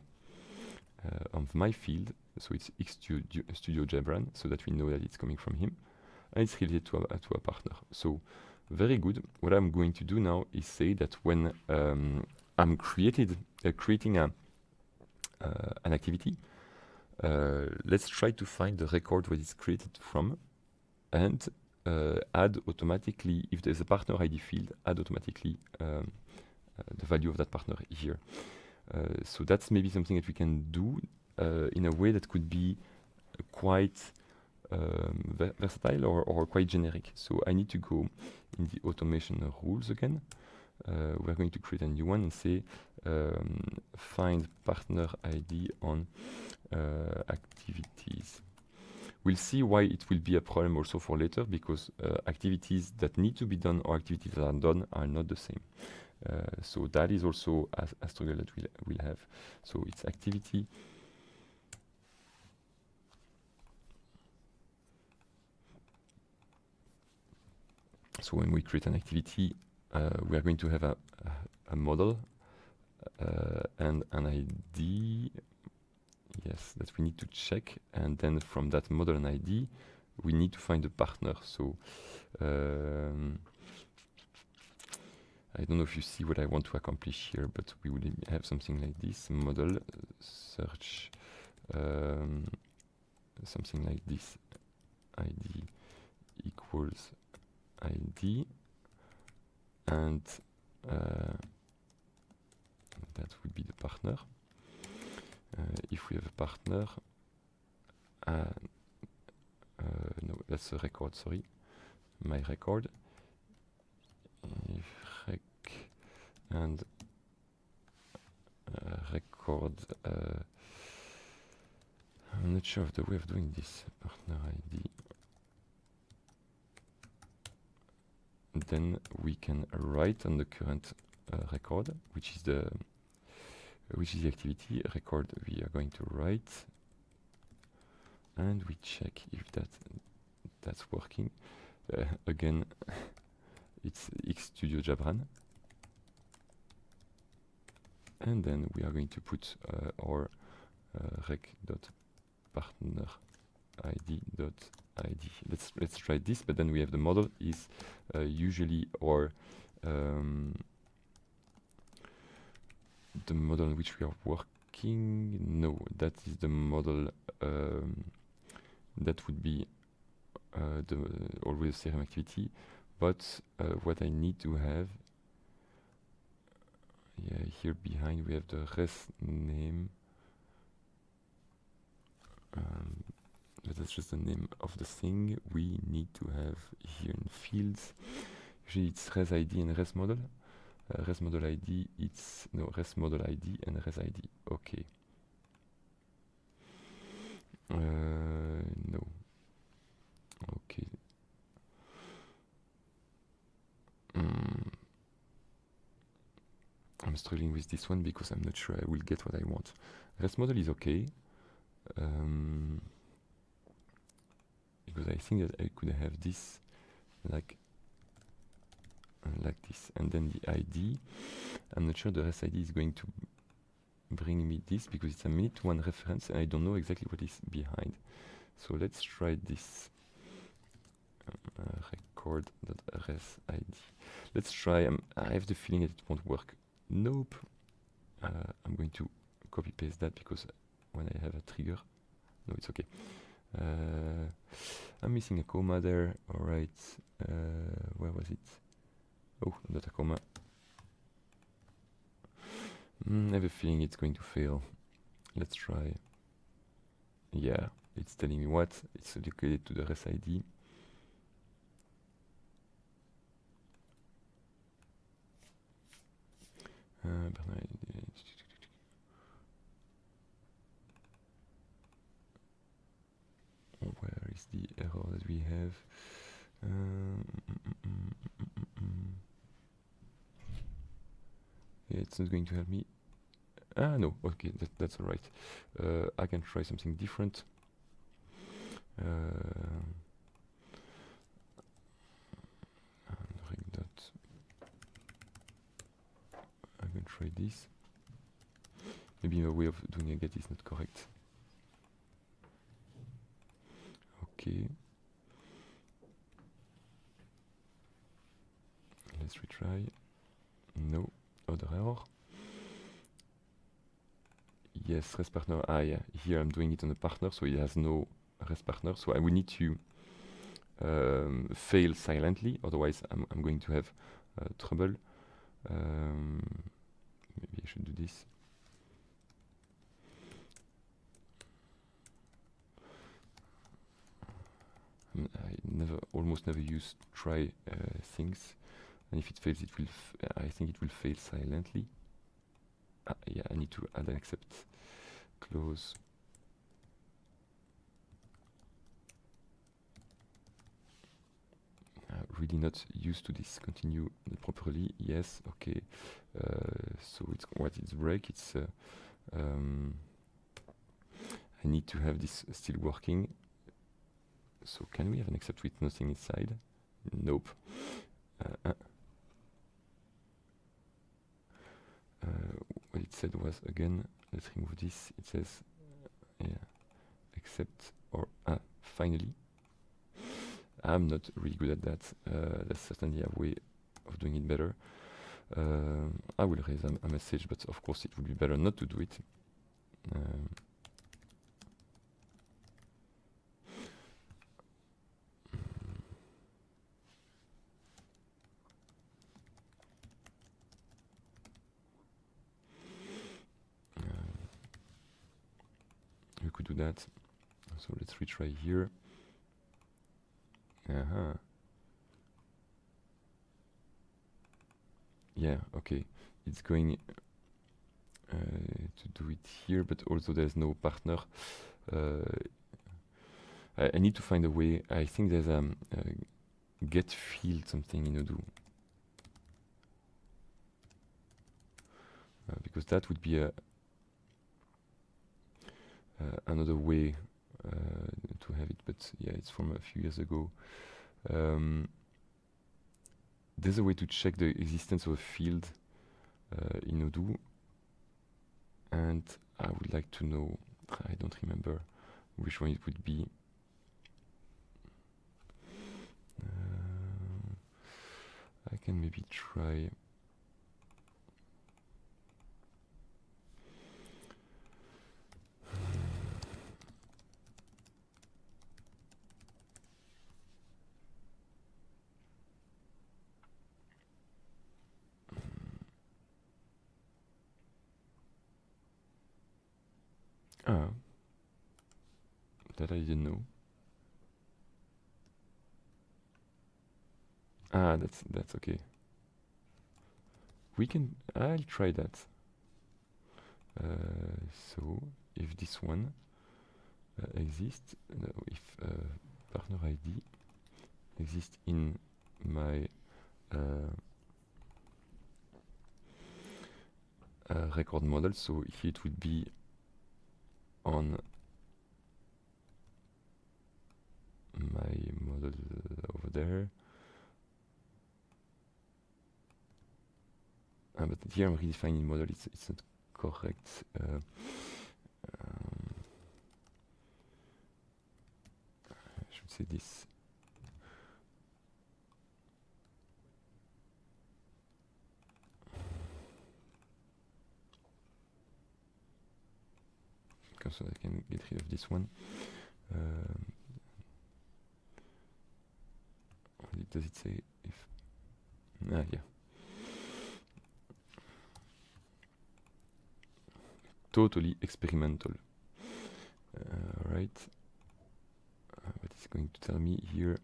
field. So it's Studio Jabran, so that we know that it's coming from him. And it's related to a partner. So Very good. What I'm going to do now is say that when I'm creating an activity, let's try to find the record where it's created from, and add automatically, if there's a partner ID field, add automatically the value of that partner here. So that's maybe something that we can do in a way that could be quite versatile or quite generic. So I need to go in the automation rules again. We're going to create a new one and say find partner ID on activities. We'll see why it will be a problem also for later, because activities that need to be done or activities that are done are not the same. So that is also a struggle that we'll have. So it's activity. So when we create an activity, we are going to have a model and an ID, yes, that we need to check. And then from that model and ID, we need to find a partner. So I don't know if you see what I want to accomplish here, but we will have something like this, model search, something like this, ID equals ID, and that would be the partner. If we have a partner, no, that's a record, sorry, my record. If rec and record, I'm not sure of the way of doing this, partner ID. Then we can write on the current record, which is the activity record we are going to write, and we check if that's working. Again, it's Xstudio Jabran, and then we are going to put our rec.partnerID.id. Let's try this, but then we have the model is usually our the model on which we are working. No, that is the model that would be always CRM activity. But what I need to have, yeah, here behind we have the res name. That's just the name of the thing we need to have here in fields. Usually it's res ID and res model. Res model ID, it's no res model ID and res ID. Okay. No. Okay. I'm struggling with this one because I'm not sure I will get what I want. Res model is okay. Because I think that I could have this like this, and then the ID. I'm not sure the res ID is going to bring me this because it's a minute one reference and I don't know exactly what is behind. So let's try this record.res ID. Let's try. I have the feeling that it won't work. Nope. I'm going to copy paste that because when I have a trigger, no, it's okay. I'm missing a comma there. All right. Where was it? Oh, not a comma. I have a feeling it's going to fail. Let's try. Yeah, it's telling me what? It's allocated to the res ID. Where is the error that we have? Yeah, it's not going to help me. Ah, no, okay, that's all right. I can try something different. I can try this. Maybe my way of doing a get is not correct. Okay. retry. No, other error. Yes, rest partner. Ah, yeah. Here I'm doing it on a partner, so it has no rest partner. So I will need to fail silently, otherwise I'm going to have trouble. Maybe I should do this. I almost never use try things, and if it fails, it will. I think it will fail silently. Yeah, I need to add an accept clause. Really not used to this. Continue properly. Yes. Okay. So it's what it's break. It's. I need to have this still working. So can we have an accept with nothing inside? Nope. What it said was, again, let's remove this. It says, yeah, accept or finally. I'm not really good at that. That's certainly a way of doing it better. I will raise a message, but of course it would be better not to do it. We could do that. So let's retry here. Yeah, okay. It's going to do it here, but also there's no partner. I need to find a way. I think there's a get field something in Odoo. Because that would be another way to have it, but yeah, it's from a few years ago. There's a way to check the existence of a field in Odoo, and I would like to know, I don't remember which one it would be. I can maybe try. That I didn't know. That's okay. We can. I'll try that. So if this one exists, if partner ID exists in my record model, so here it would be on my model over there. But here I'm redefining model, it's not correct. I should say this. So I can get rid of this one. Does it say if? Yeah. Totally experimental. Right. What is going to tell me here?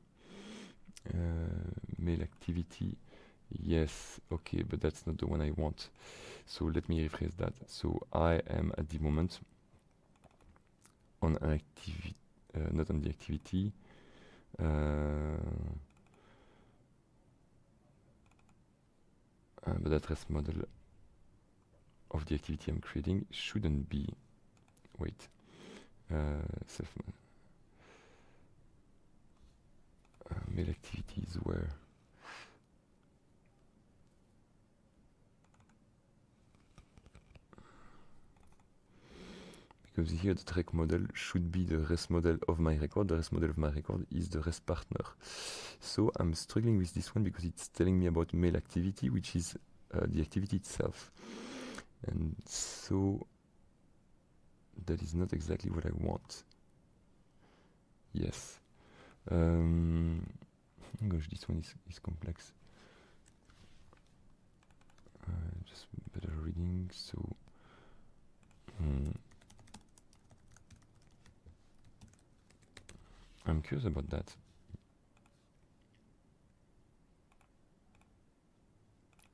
Mail activity. Yes. Okay, but that's not the one I want. So let me rephrase that. So I am at the moment on an activity, not on the activity. But address model of the activity I'm creating shouldn't be. Wait. Self mail activities where. because here the track model should be the rest model of my record. The rest model of my record is the rest partner. So I'm struggling with this one because it's telling me about mail activity, which is the activity itself. And so that is not exactly what I want. Yes. Gosh, this one is complex. Just better reading. So I'm curious about that.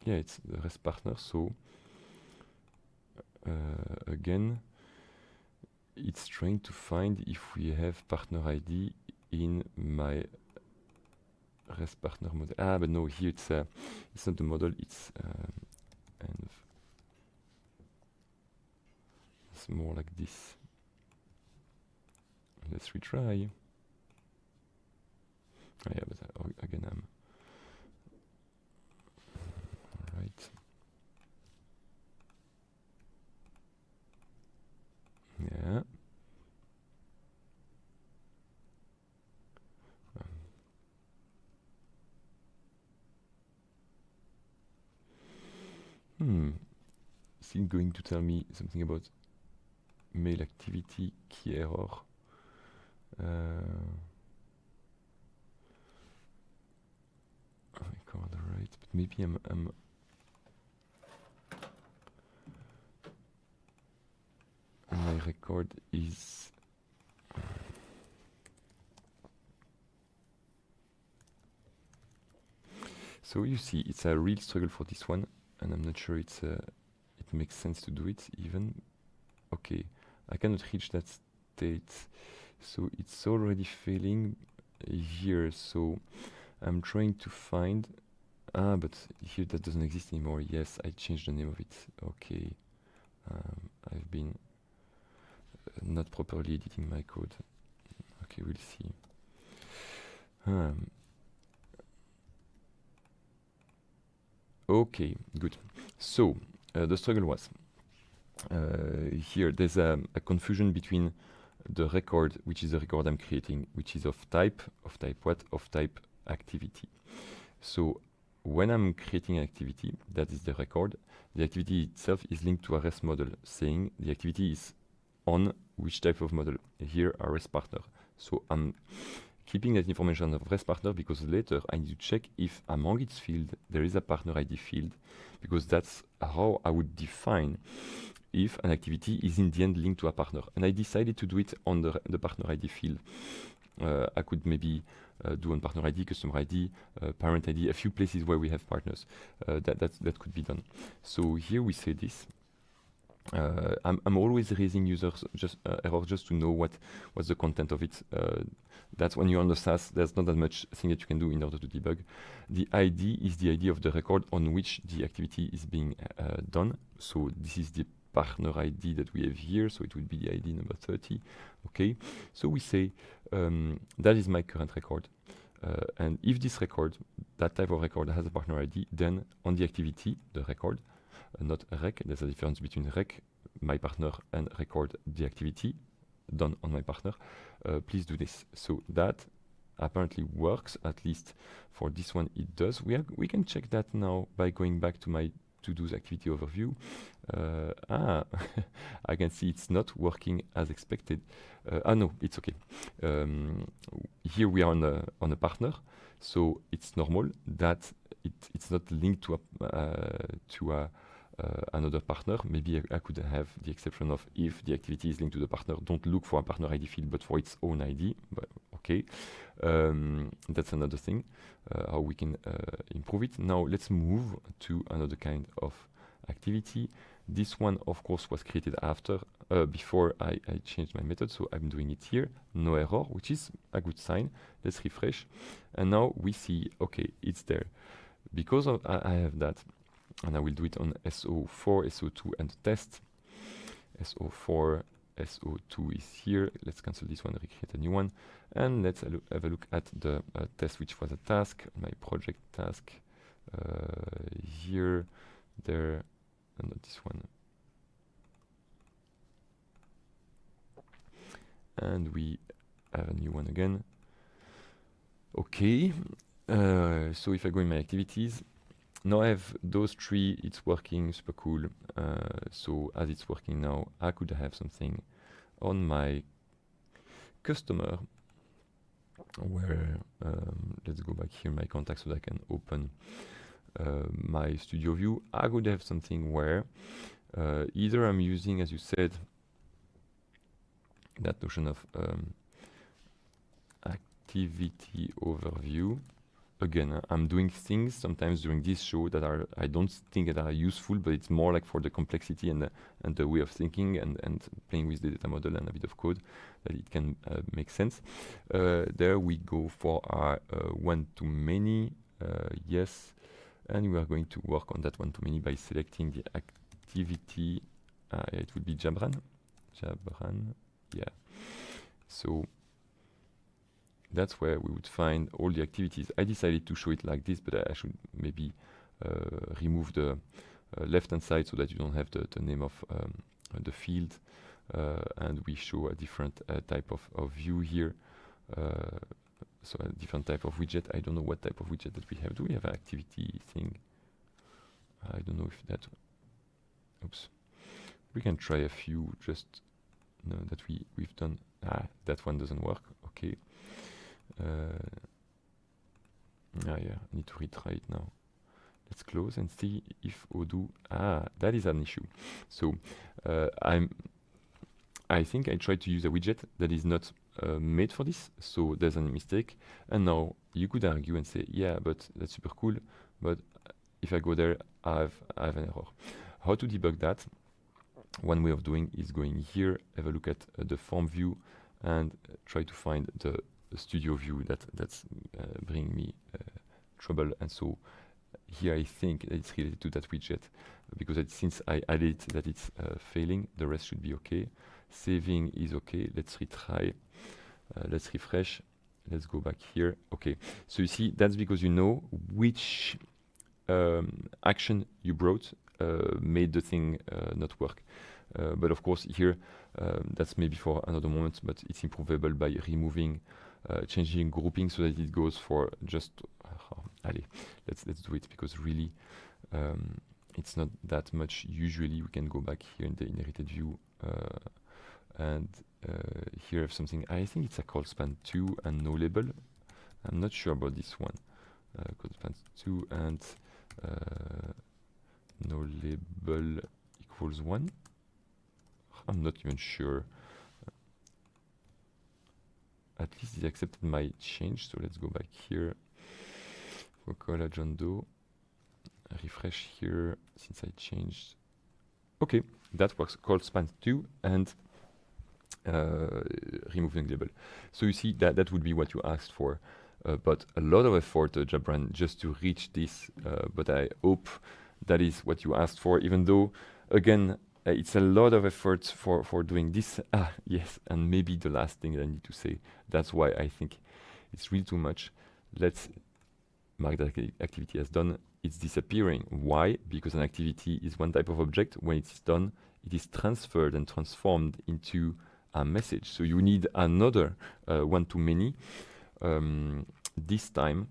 Yeah, it's the rest partner. So again, it's trying to find if we have partner ID in my rest partner model. Ah, but no, here it's not the model. It's it's more like this. Let's retry. Oh, yeah, but again, I'm right. Yeah. Is it going to tell me something about mail activity key error? Record right, but maybe I'm my record is so you see it's a real struggle for this one, and I'm not sure it makes sense to do it even. Okay, I cannot reach that state, so it's already failing here. So I'm trying to find but here that doesn't exist anymore. Yes, I changed the name of it. Okay, I've been not properly editing my code. Okay, we'll see. Okay, good. So the struggle was here there's a confusion between the record, which is the record I'm creating, which is of type what? Of type activity. So when I'm creating an activity, that is the record, the activity itself is linked to a REST model, saying the activity is on which type of model. Here, a REST partner. So I'm keeping that information of REST partner because later I need to check if among its field there is a partner ID field, because that's how I would define if an activity is in the end linked to a partner. And I decided to do it on the partner ID field. I could maybe do on partner ID, customer ID, parent ID, a few places where we have partners. That could be done. So here we say this. I'm always raising users error just to know what's the content of it. That's when you're on the SaaS, there's not that much thing that you can do in order to debug. The ID is the ID of the record on which the activity is being done. So this is the partner ID that we have here, so it would be the ID number 30. Okay, so we say that is my current record, and if this record, that type of record, has a partner ID, then on the activity, the record, not rec, there's a difference between rec, my partner, and record, the activity done on my partner. Please do this. So that apparently works, at least for this one it does. We can check that now by going back to my to-dos activity overview. I can see it's not working as expected. No, it's okay. Here we are on a partner, so it's normal that it's not linked to another partner. Maybe I could have the exception of if the activity is linked to the partner, don't look for a partner ID field, but for its own ID. But okay, that's another thing, how we can improve it. Now let's move to another kind of activity. This one, of course, was created after, before I changed my method, so I'm doing it here. No error, which is a good sign. Let's refresh, and now we see, okay, it's there. Because I have that, and I will do it on SO4, SO2, and test. SO4, SO2 is here. Let's cancel this one, recreate a new one, and let's have a look at the test, which was a task, my project task. Here, there, and not this one. and we have a new one again. Okay, so if I go in my activities, now I have those three, it's working, super cool. So as it's working now, I could have something on my customer where, let's go back here, my contacts, so that I can open my studio view. I could have something where either I'm using, as you said, that notion of activity overview. Again, I'm doing things sometimes during this show that are, I don't think that are useful, but it's more like for the complexity and the way of thinking and playing with the data model and a bit of code that it can make sense. There we go for our one-to-many, yes, and we are going to work on that one-to-many by selecting the activity. It would be Jabran, yeah. So that's where we would find all the activities. I decided to show it like this, but I should maybe remove the left-hand side so that you don't have the name of the field. And we show a different type of view here. So a different type of widget. I don't know what type of widget that we have. Do we have an activity thing? I don't know if that... Oops. We can try a few just that we've done. That one doesn't work. Okay. Yeah, I need to retry it now. Let's close and see if Odoo... that is an issue. So I think I tried to use a widget that is not made for this, so there's a mistake. And now you could argue and say, yeah, but that's super cool, but if I go there, I have an error. How to debug that? One way of doing is going here, have a look at the form view, and try to find the studio view that's bringing me trouble. And so here I think that it's related to that widget, because since I added that it's failing, the rest should be okay. Saving is okay. Let's retry. Let's refresh. Let's go back here. Okay, so you see that's because you know which action you brought made the thing not work. But of course here that's maybe for another moment, but it's improvable by removing changing grouping so that it goes for just allez, let's do it, because really it's not that much. Usually we can go back here in the inherited view and here I have something. I think it's a call span 2 and no label. I'm not sure about this one. Call span 2 and no label equals 1. I'm not even sure. At least it accepted my change, so let's go back here. Coca-Cola John Doe. Refresh here since I changed. Okay, that works. Call span 2 and removing label. So you see that would be what you asked for. But a lot of effort, Jabran, just to reach this. But I hope that is what you asked for, even though, again, it's a lot of effort for doing this. Yes, and maybe the last thing that I need to say, that's why I think it's really too much. Let's mark that activity as done. It's disappearing. Why? Because an activity is one type of object. When it's done, it is transferred and transformed into a message. So you need another one-to-many, this time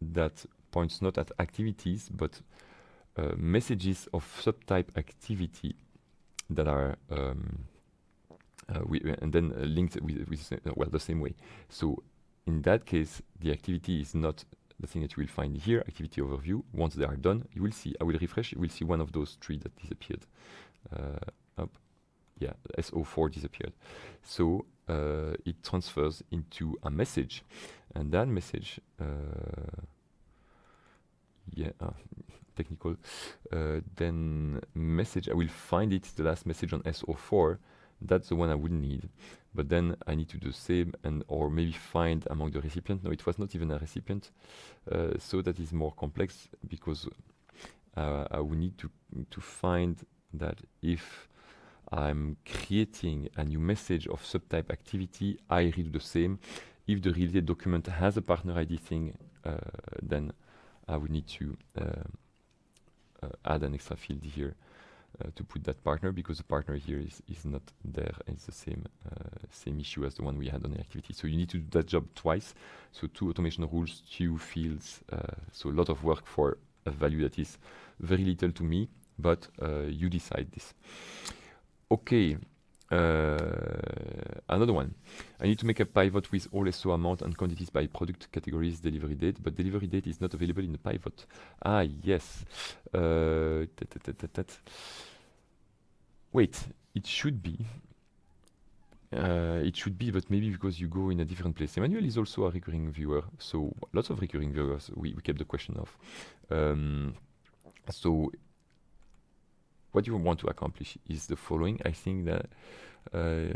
that points not at activities, but messages of subtype activity that are and then linked with well, the same way. So in that case, the activity is not the thing that you will find here, activity overview. Once they are done, you will see, I will refresh, you will see one of those three that disappeared. Yeah, SO4 disappeared. So it transfers into a message, and that message, technical, then message, I will find it, the last message on SO4, that's the one I would need. But then I need to do the same, and or maybe find among the recipient. No, it was not even a recipient, so that is more complex, because I will need to find that if I'm creating a new message of subtype activity, I redo the same. If the related document has a partner ID thing, then I would need to add an extra field here. to put that partner, because the partner here is not there, and it's the same issue as the one we had on the activity. So you need to do that job twice. So 2 automation rules, 2 fields. So a lot of work for a value that is very little to me, but you decide this. Okay. Another one. I need to make a pivot with all SO amount and quantities by product categories, delivery date, but delivery date is not available in the pivot. Ah, yes. Wait, it should be. But maybe because you go in a different place. Emmanuel is also a recurring viewer, so lots of recurring viewers. We kept the question of. So what you want to accomplish is the following. I think that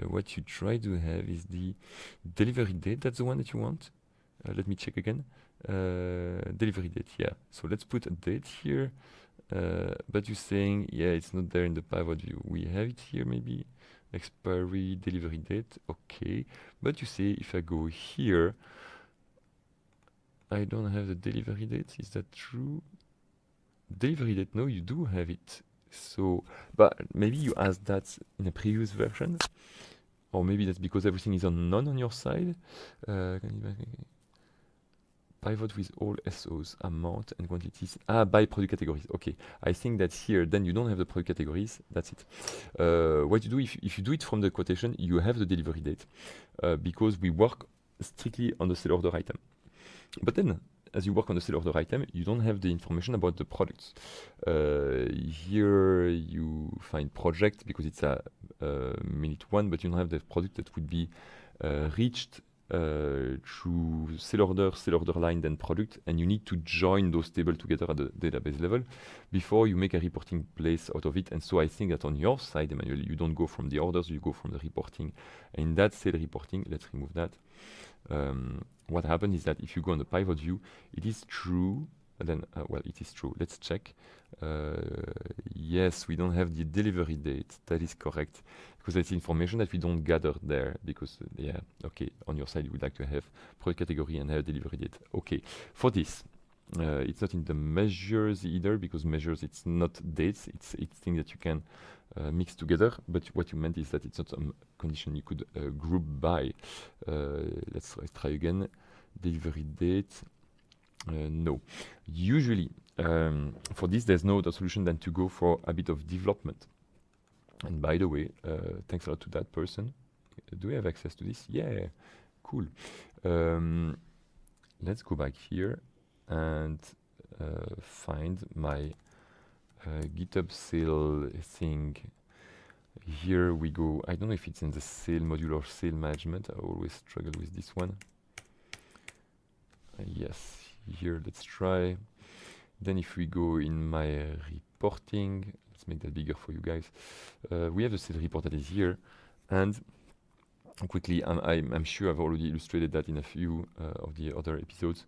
what you try to have is the delivery date. That's the one that you want. Let me check again. Delivery date, yeah. So let's put a date here. But you're saying, yeah, it's not there in the pivot view. We have it here, maybe. Expiry, delivery date, okay. But you say, if I go here, I don't have the delivery date. Is that true? Delivery date, no, you do have it. So, but maybe you asked that in a previous version, or maybe that's because everything is on none on your side. Pivot with all SOs, amount and quantities. Ah, by product categories. Okay, I think that here, then you don't have the product categories. That's it. What you do, if you do it from the quotation, you have the delivery date, because we work strictly on the sale order item. But then, as you work on the sale order item, you don't have the information about the products. Here you find project because it's a minute one, but you don't have the product that would be reached through sale order line, then product, and you need to join those tables together at the database level before you make a reporting place out of it. And so I think that on your side, Emmanuel, you don't go from the orders, you go from the reporting. And in that sale reporting, let's remove that. What happens is that if you go on the pivot view, it is true. Then, well, it is true. Let's check. Yes, we don't have the delivery date. That is correct, because that's information that we don't gather there. Because, yeah, okay, on your side, you would like to have product category and have delivery date. Okay, for this, it's not in the measures either, because measures, it's not dates. It's things that you can mix together. But what you meant is that it's not a condition you could group by. Let's try again. Delivery date. No. Usually, for this, there's no other solution than to go for a bit of development. And by the way, thanks a lot to that person. Do we have access to this? Yeah, cool. Let's go back here and find my GitHub sale thing. Here we go. I don't know if it's in the sale module or sale management. I always struggle with this one. Yes. Here, let's try. Then if we go in my reporting, let's make that bigger for you guys. We have the sales report that is here. And quickly, I'm sure I've already illustrated that in a few of the other episodes.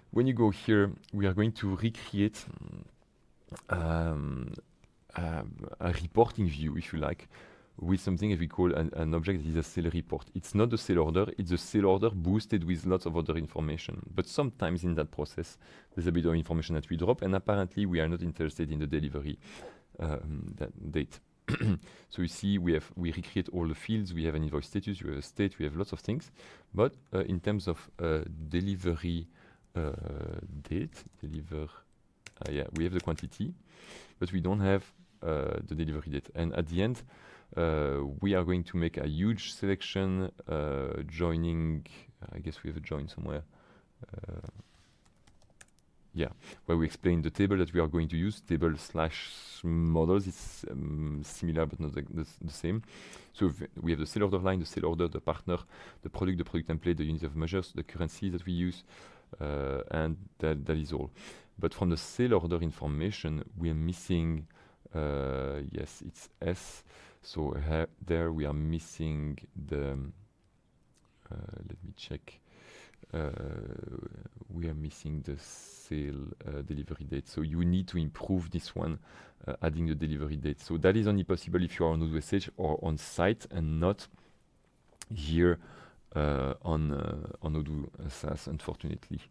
When you go here, we are going to recreate a reporting view, if you like, with something that we call an object that is a sale report. It's not the sale order, it's the sale order boosted with lots of other information. But sometimes in that process, there's a bit of information that we drop, and apparently we are not interested in the delivery date. So you see, we recreate all the fields, we have an invoice status, we have a state, we have lots of things. But in terms of delivery date, yeah, we have the quantity, but we don't have the delivery date. And at the end, we are going to make a huge selection, joining, I guess we have a join somewhere. Yeah, where we explain the table that we are going to use, table/models. It's similar but not the same. So we have the sale order line, the sale order, the partner, the product template, the unit of measures, the currency that we use, and that is all. But from the sale order information, we are missing, yes, it's S. So there we are missing the, let me check, we are missing the sale delivery date. So you need to improve this one, adding the delivery date. So that is only possible if you are on Odoo SH or on site and not here on Odoo SaaS, unfortunately.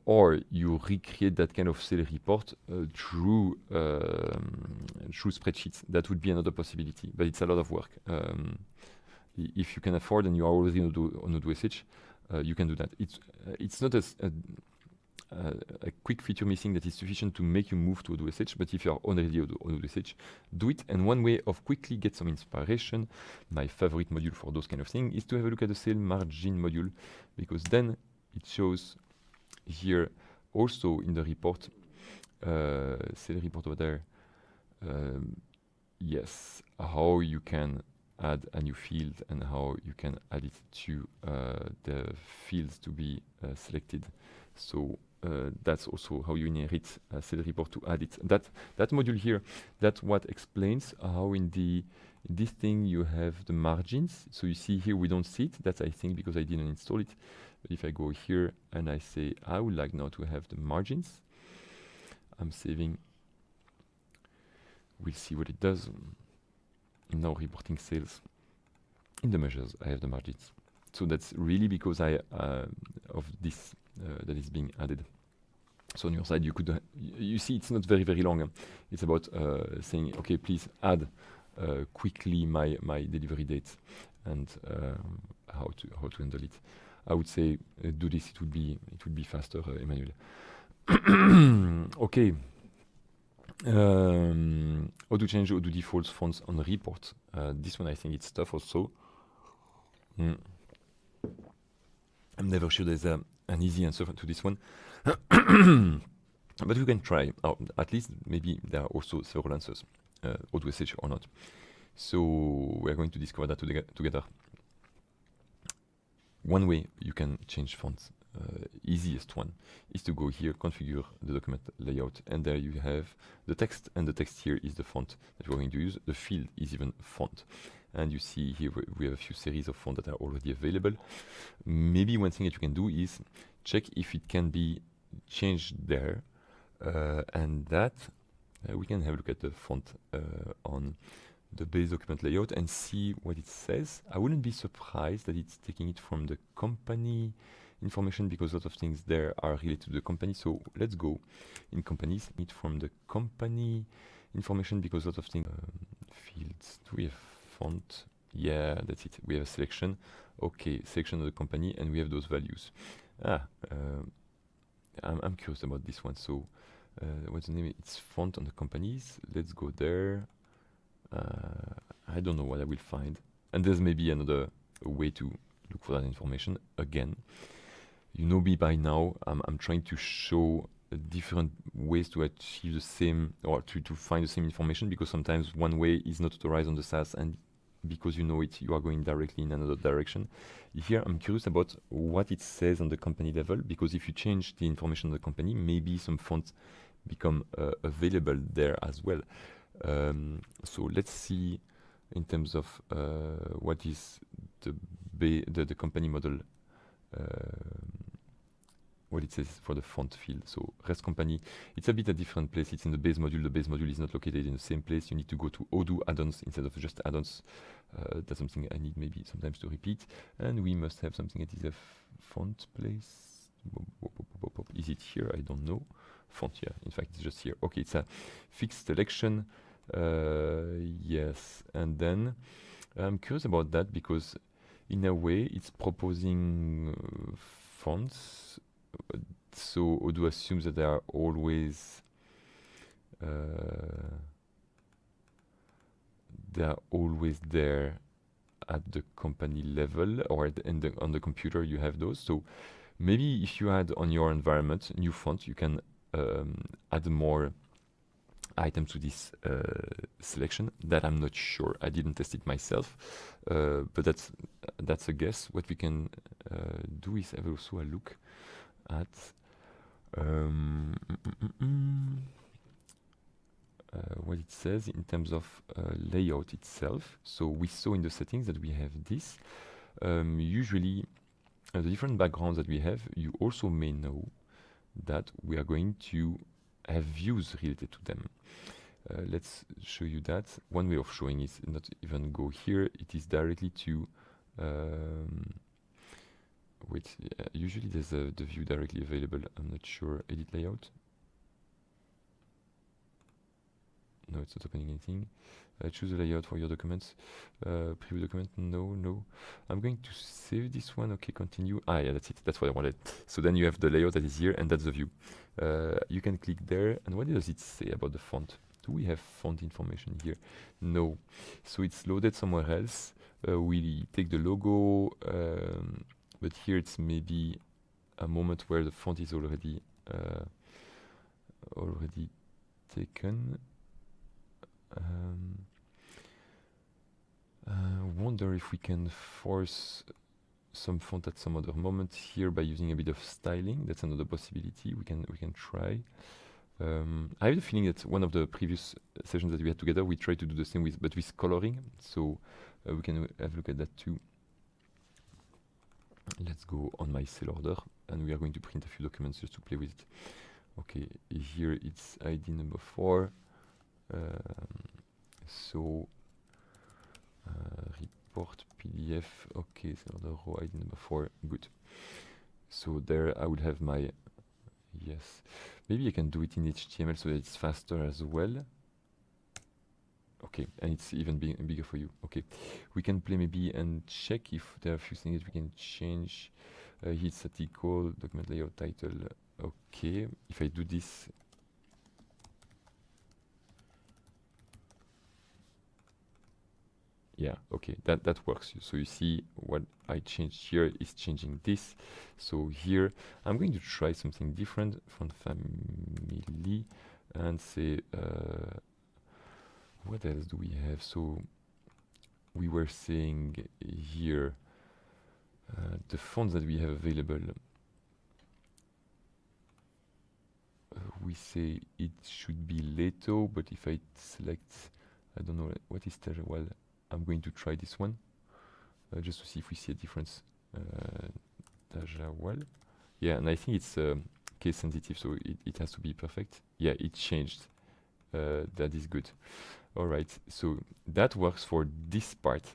or you recreate that kind of sale report through spreadsheets. That would be another possibility, but it's a lot of work. If you can afford and you are already on Odoo SH, you can do that. It's not a quick feature missing that is sufficient to make you move to Odoo SH, but if you are already on Odoo SH, do it. And one way of quickly get some inspiration, my favorite module for those kind of things, is to have a look at the sale margin module, because then it shows here also in the report, sale report over there, yes, how you can add a new field and how you can add it to the fields to be selected. So that's also how you inherit a sale report to add it. That module here, that's what explains how in this thing you have the margins. So you see here we don't see it. That's I think because I didn't install it. But if I go here and I say I would like now to have the margins, I'm saving. We'll see what it does. Now reporting sales. In the measures, I have the margins. So that's really because of this that is being added. So on your side, you could you see it's not very long. It's about saying, okay, please add quickly my delivery date and how to handle it. I would say do this. It would be faster, Emmanuel. Okay. How to change Odoo defaults fonts on report. This one I think it's tough also. I'm never sure there's an easy answer to this one. But you can try. At least maybe there are also several answers, Odoo SH or not. So we're going to discover that together. One way you can change fonts, easiest one, is to go here, configure the document layout, and there you have the text, and the text here is the font that we're going to use. The field is even font. And you see here we have a few series of fonts that are already available. Maybe one thing that you can do is check if it can be changed there, and that we can have a look at the font on the base document layout and see what it says. I wouldn't be surprised that it's taking it from the company information, because a lot of things there are related to the company. So let's go in companies, it from the company information, because a lot of things, fields, do we have font? Yeah, that's it. We have a selection. Okay, selection of the company, and we have those values. I'm curious about this one. So what's the name? It's font on the companies. Let's go there. I don't know what I will find. And there's maybe another way to look for that information. Again, you know me by now. I'm trying to show different ways to achieve the same, or to find the same information, because sometimes one way is not authorized on the SaaS, and because you know it, you are going directly in another direction. Here, I'm curious about what it says on the company level, because if you change the information on the company, maybe some fonts become available there as well. So let's see in terms of what is the company model, what it says for the font field. So REST company, it's a bit a different place. It's in the base module. The base module is not located in the same place. You need to go to Odoo add-ons instead of just add-ons. That's something I need maybe sometimes to repeat. And we must have something that is a font place. Is it here? I don't know. Font, yeah. In fact, it's just here. Okay, it's a fixed selection. Yes, and then I'm curious about that, because in a way it's proposing fonts. So Odoo assumes that they are always there at the company level, or on the computer you have those. So maybe if you add on your environment new font, you can add more items to this selection. That I'm not sure. I didn't test it myself, but that's a guess. What we can do is have also a look at what it says in terms of layout itself. So we saw in the settings that we have this. Usually, the different backgrounds that we have, you also may know that we are going to have views related to them. Let's show you that. One way of showing is not even go here. It is directly to wait, usually there's the view directly available. I'm not sure. Edit layout. No, it's not opening anything. Choose a layout for your documents. Preview document, no. I'm going to save this one. Okay, continue. Ah, yeah, that's it. That's what I wanted. So then you have the layout that is here, and that's the view. You can click there, and what does it say about the font? Do we have font information here? No. So it's loaded somewhere else. We take the logo, but here it's maybe a moment where the font is already taken. Wonder if we can force some font at some other moment here by using a bit of styling. That's another possibility. We can try. I have the feeling that one of the previous sessions that we had together, we tried to do the same but with coloring. So we can have a look at that too. Let's go on my sale order, and we are going to print a few documents just to play with it. Okay, here it's ID number 4. So report PDF. Okay, so the row ID number 4. Good. So there I would have my yes. Maybe I can do it in HTML so that it's faster as well. Okay, and it's even bigger for you. Okay, we can play maybe and check if there are a few things that we can change. Hit statical, document layout, title. Okay, if I do this. Yeah, okay, that works. So you see what I changed here is changing this. So here I'm going to try something different from family and say what else do we have? So we were saying here the fonts that we have available. We say it should be Leto, but if I select, I don't know what is well. I'm going to try this one just to see if we see a difference. Well, yeah, and I think it's case sensitive, so it has to be perfect. Yeah, it changed. That is good. All right, so that works for this part.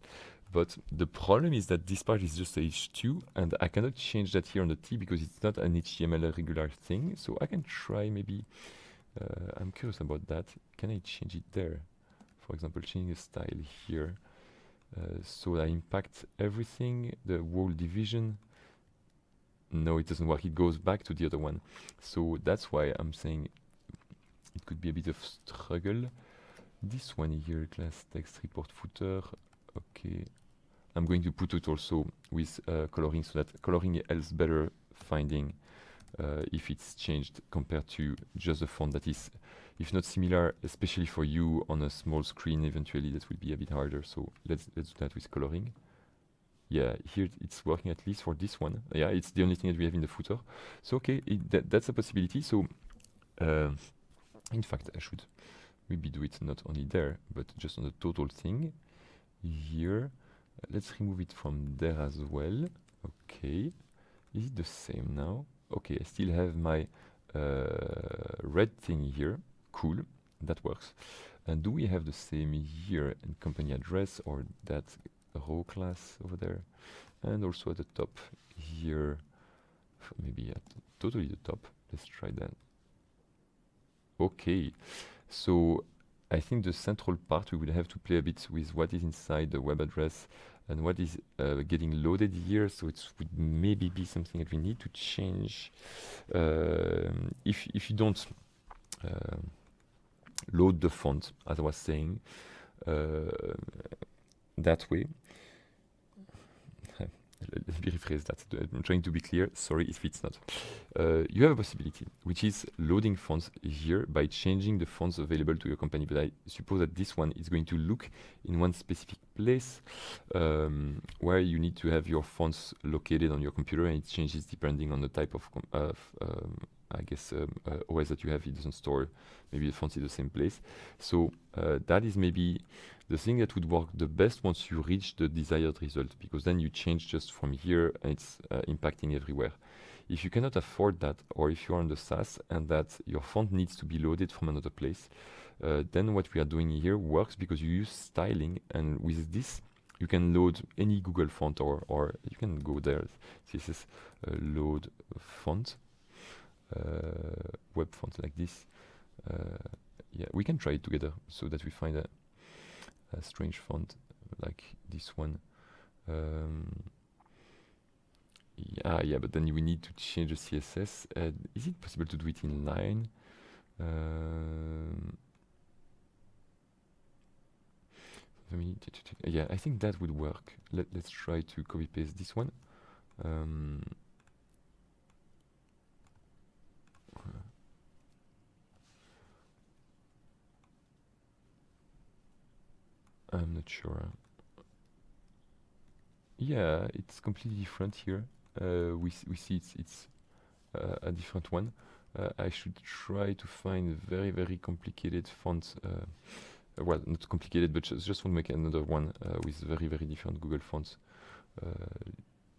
But the problem is that this part is just a H2, and I cannot change that here on the T because it's not an HTML regular thing. So I can try maybe. I'm curious about that. Can I change it there? For example, changing the style here, so I impact everything, the whole division. No, it doesn't work. It goes back to the other one. So that's why I'm saying it could be a bit of struggle. This one here, class text report footer. Okay, I'm going to put it also with coloring so that coloring helps better finding if it's changed compared to just the font that is, if not similar, especially for you on a small screen, eventually that will be a bit harder. So let's do that with coloring. Yeah, here it's working at least for this one. Yeah, it's the only thing that we have in the footer. So okay, that's a possibility. So in fact, I should maybe do it not only there, but just on the total thing here. Let's remove it from there as well. Okay, is it the same now? Okay, I still have my red thing here. Cool, that works. And do we have the same here in company address or that row class over there? And also at the top here, maybe at totally the top. Let's try that. Okay, so I think the central part we will have to play a bit with what is inside the web address and what is getting loaded here. So it would maybe be something that we need to change. If you don't load the font, as I was saying, that way. Let me rephrase that. I'm trying to be clear. Sorry if it's not. You have a possibility, which is loading fonts here by changing the fonts available to your company. But I suppose that this one is going to look in one specific place where you need to have your fonts located on your computer, and it changes depending on the type of I guess OS that you have. It doesn't store maybe the fonts in the same place. So that is maybe the thing that would work the best once you reach the desired result, because then you change just from here and it's impacting everywhere. If you cannot afford that, or if you're on the SaaS and that your font needs to be loaded from another place, then what we are doing here works because you use styling, and with this you can load any Google font, or you can go there, CSS load font, web font like this. Yeah, we can try it together so that we find a strange font like this one. Yeah, but then we need to change the CSS. Is it possible to do it in line? Yeah, I think that would work. Let's try to copy paste this one. I'm not sure. Yeah, it's completely different here. We see it's a different one. I should try to find very, very complicated fonts. Well, not complicated, but just want to make another one with very, very different Google fonts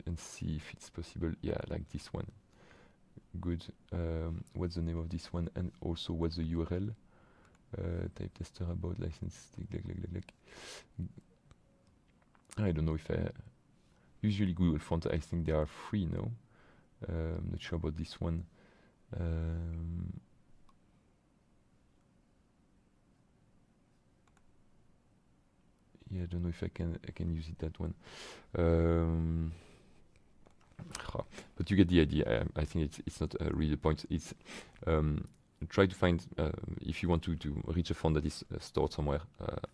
and see if it's possible. Yeah, like this one. Good. What's the name of this one? And also, what's the URL? Type tester about license. I don't know if usually Google font, I think they are free now. I'm not sure about this one. Yeah, I don't know if I can use it, that one. But you get the idea. I think it's not really the point. It's try to find if you want to reach a font that is stored somewhere.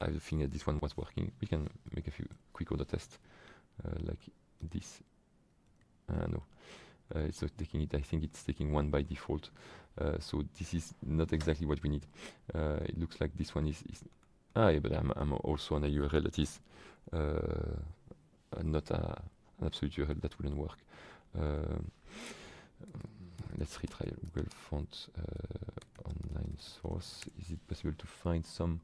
I think that this one was working. We can make a few quick other tests like this. No, it's not taking it. I think it's taking one by default. So this is not exactly what we need. It looks like this one is yeah, but I'm also on a URL that is not an absolute URL. That wouldn't work. Let's retry Google font online source. Is it possible to find some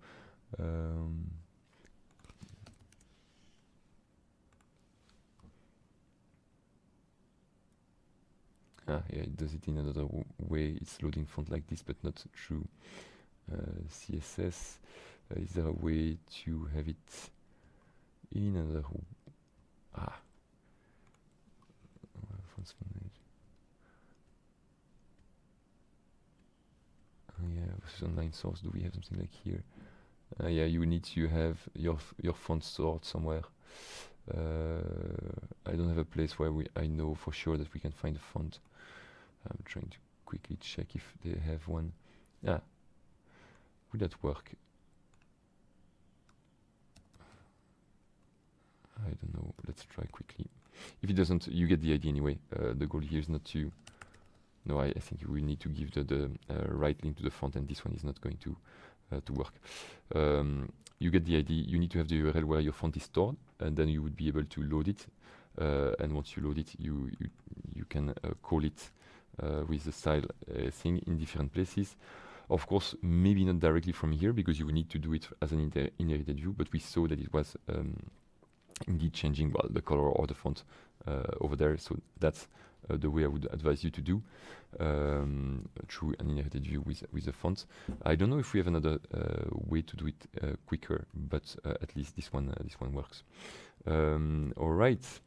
yeah, it does it in another way. It's loading font like this, but not through CSS. Is there a way to have it in another yeah, versus online source. Do we have something like here? Yeah, you need to have your font stored somewhere. I don't have a place where I know for sure that we can find a font. I'm trying to quickly check if they have one. Yeah, would that work? I don't know. Let's try quickly. If it doesn't, you get the idea anyway. The goal here is not to. No, I think we need to give the right link to the font, and this one is not going to work. You get the idea. You need to have the URL where your font is stored, and then you would be able to load it. And once you load it, you can call it with the style thing in different places. Of course, maybe not directly from here, because you would need to do it as an inherited view. But we saw that it was indeed changing the color or the font over there. So that's the way I would advise you to do through an inherited view with the font. I don't know if we have another way to do it quicker, but at least this one works. All right,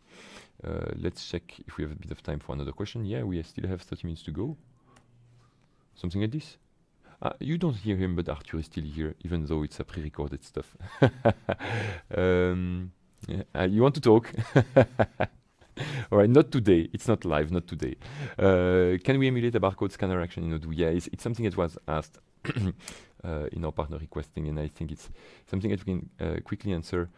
let's check if we have a bit of time for another question. Yeah, we still have 30 minutes to go. Something like this. You don't hear him, but Arthur is still here, even though it's a pre-recorded stuff. You want to talk? All right, not today. It's not live, not today. Can we emulate a barcode scanner action in Odoo? Yeah, it's something that was asked in our partner requesting, and I think it's something that we can quickly answer,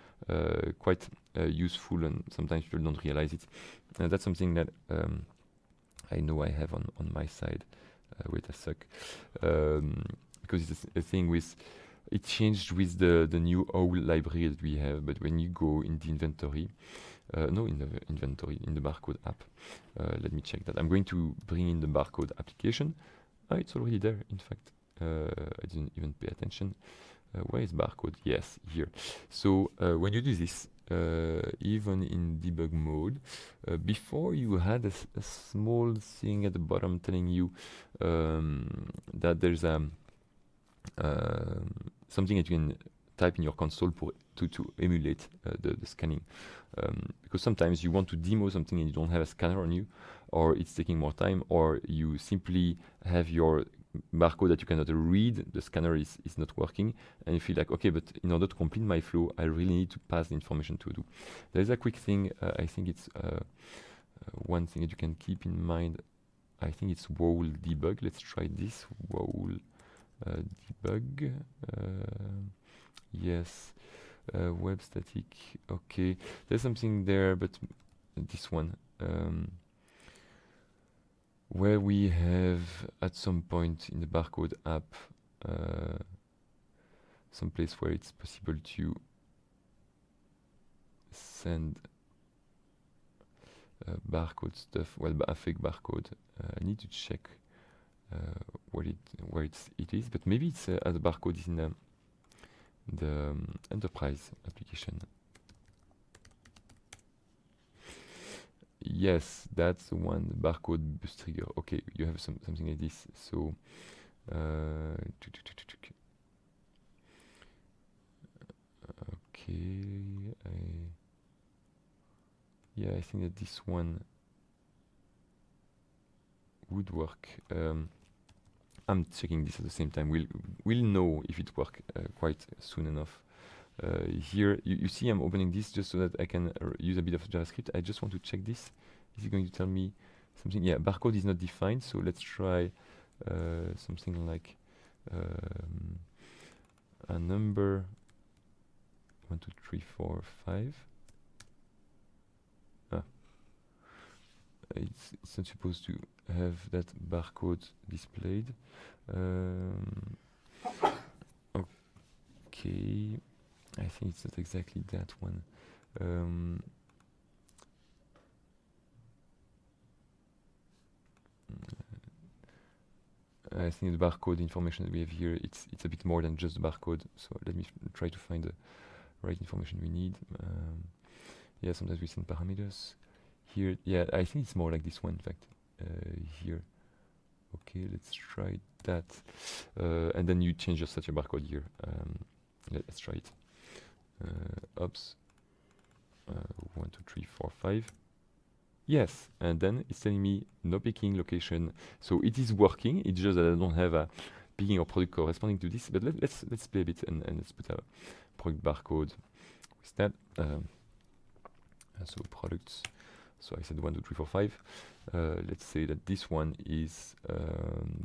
quite useful, and sometimes people don't realize it. That's something that I know I have on my side. Wait a sec. Because it's a thing with... It changed with the new OWL library that we have, but when you go in the inventory, in the inventory, in the barcode app, let me check that. I'm going to bring in the barcode application. It's already there, in fact. I didn't even pay attention. Where is barcode? Yes, here. So when you do this, even in debug mode, before you had a small thing at the bottom telling you that there's something that you can type in your console to emulate the scanning. Because sometimes you want to demo something and you don't have a scanner on you, or it's taking more time, or you simply have your barcode that you cannot read, the scanner is not working, and you feel like, okay, but in order to complete my flow, I really need to pass the information to Odoo. There is a quick thing, I think it's one thing that you can keep in mind. I think it's WOL debug. Let's try this. WOL debug. Yes. Web static. Okay. There's something there, but this one. Where we have at some point in the barcode app some place where it's possible to send barcode stuff, well, a fake barcode. I need to check where it is, but maybe it's as a barcode is in the enterprise application. Yes, that's the one, the barcode bus trigger. Okay, you have something like this. So okay, yeah, I think that this one would work. I'm checking this at the same time. We'll know if it works quite soon enough. Here, you see I'm opening this just so that I can use a bit of JavaScript. I just want to check this. Is it going to tell me something? Yeah, barcode is not defined, so let's try something like a number 1, 2, 3, 4, 5. It's not supposed to have that barcode displayed. Okay, I think it's not exactly that one. I think the barcode information that we have here, it's a bit more than just the barcode. So let me try to find the right information we need. Yeah, sometimes we send parameters. Here, yeah, I think it's more like this one, in fact. Here. Okay, let's try that. And then you change your stature barcode here. Let's try it. Oops. 1, 2, 3, 4, 5. Yes, and then it's telling me no picking location. So it is working. It's just that I don't have a picking or product corresponding to this. But let's play a bit and let's put a product barcode with that. So products. So I said 1, 2, 3, 4, 5. Let's say that this one is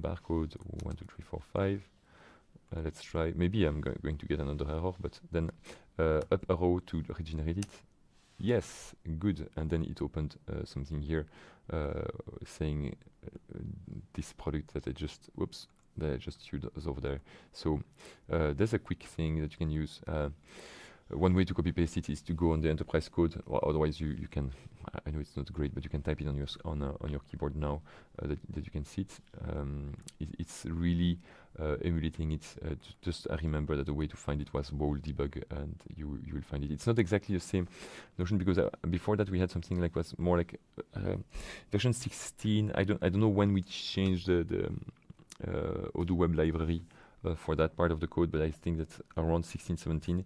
barcode 1, 2, 3, 4, 5. Let's try. Maybe I'm going to get another error, but then up arrow to regenerate it. Yes, good. And then it opened something here saying this product that I just, whoops, that I just used over there. So there's a quick thing that you can use. One way to copy paste it is to go on the enterprise code, or otherwise you can. I know it's not great, but you can type it on your keyboard now that you can see it. It's really emulating it. Just remember that the way to find it was WOL debug, and you will find it. It's not exactly the same notion because before that we had something like was more like version 16. I don't know when we changed the Odoo web library for that part of the code, but I think that around 16, 17.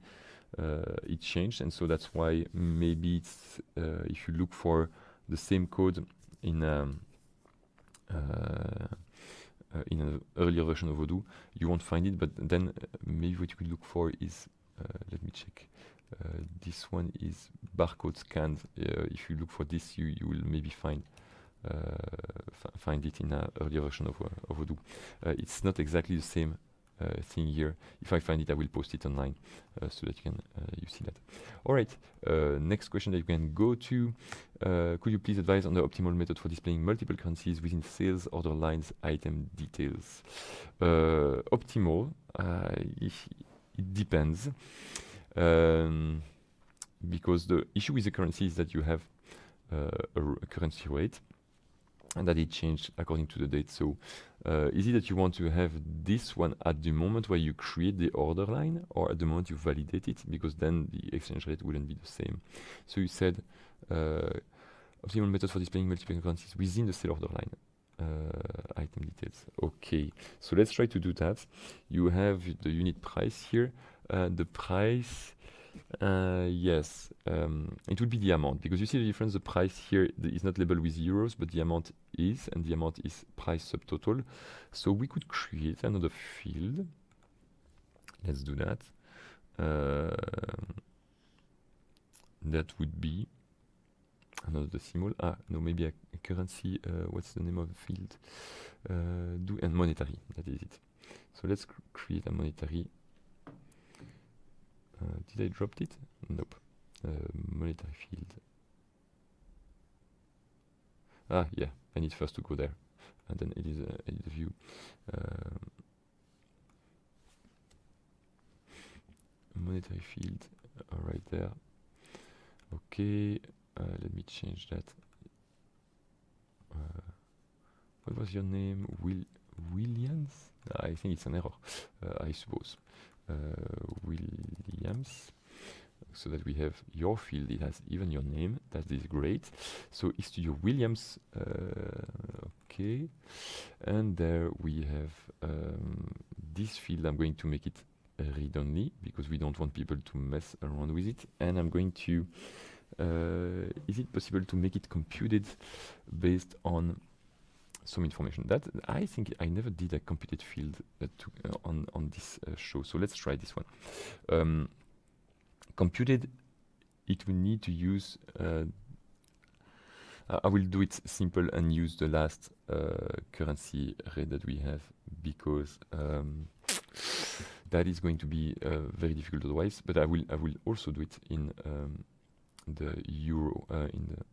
It changed, and so that's why maybe it's if you look for the same code in an earlier version of Odoo, you won't find it. But then maybe what you could look for is let me check. This one is barcode scanned. If you look for this, you will maybe find it in an earlier version of Odoo. It's not exactly the same thing here. If I find it, I will post it online so that you see that. All right. Next question that you can go to. Could you please advise on the optimal method for displaying multiple currencies within sales order lines item details? Optimal. It depends. Because the issue with the currency is that you have a currency rate and that it changed according to the date. So is it that you want to have this one at the moment where you create the order line or at the moment you validate it? Because then the exchange rate wouldn't be the same. So you said optimal method for displaying multiple currencies within the sale order line. Item details. Okay, so let's try to do that. You have the unit price here. The price, yes, it will be the amount, because you see the difference. The price here is not labeled with euros, but the amount is, and the amount is price subtotal. So we could create another field. Let's do that. That would be another decimal. Ah, no, maybe a currency. What's the name of the field? Do and monetary. That is it. So let's create a monetary. Did I drop it? Nope. Monetary field. Ah, yeah. I need first to go there, and then edit the view. Monetary field right there. Okay. Let me change that. What was your name? Williams? I think it's an error. I suppose. Williams, so that we have your field. It has even your name. That is great. So Studio Williams. Okay, and there we have this field. I'm going to make it read only because we don't want people to mess around with it. And I'm going to. Is it possible to make it computed based on some information? That I think I never did a computed field on this show, so let's try this one. Computed, it will need to use. I will do it simple and use the last currency rate that we have, because that is going to be very difficult otherwise. But I will also do it in the euro, in the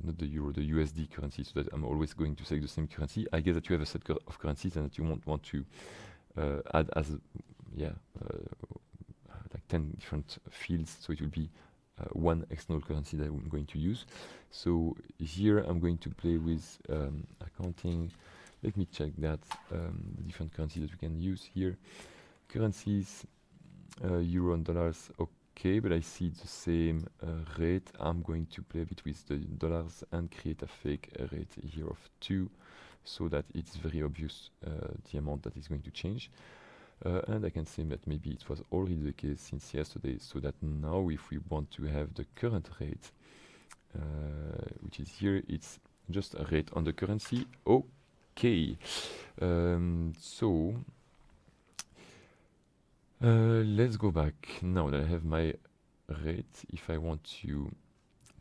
not the euro, the USD currency, so that I'm always going to select the same currency. I guess that you have a set of currencies and that you won't want to add as like 10 different fields, so it will be one external currency that I'm going to use. So here I'm going to play with accounting. Let me check that the different currencies that we can use here. Currencies, euro and dollars. Okay, but I see the same rate. I'm going to play a bit with the dollars and create a fake rate here of 2, so that it's very obvious the amount that is going to change. And I can say that maybe it was already the case since yesterday, so that now if we want to have the current rate, which is here, it's just a rate on the currency. Okay, so let's go back. Now that I have my rate, if I want to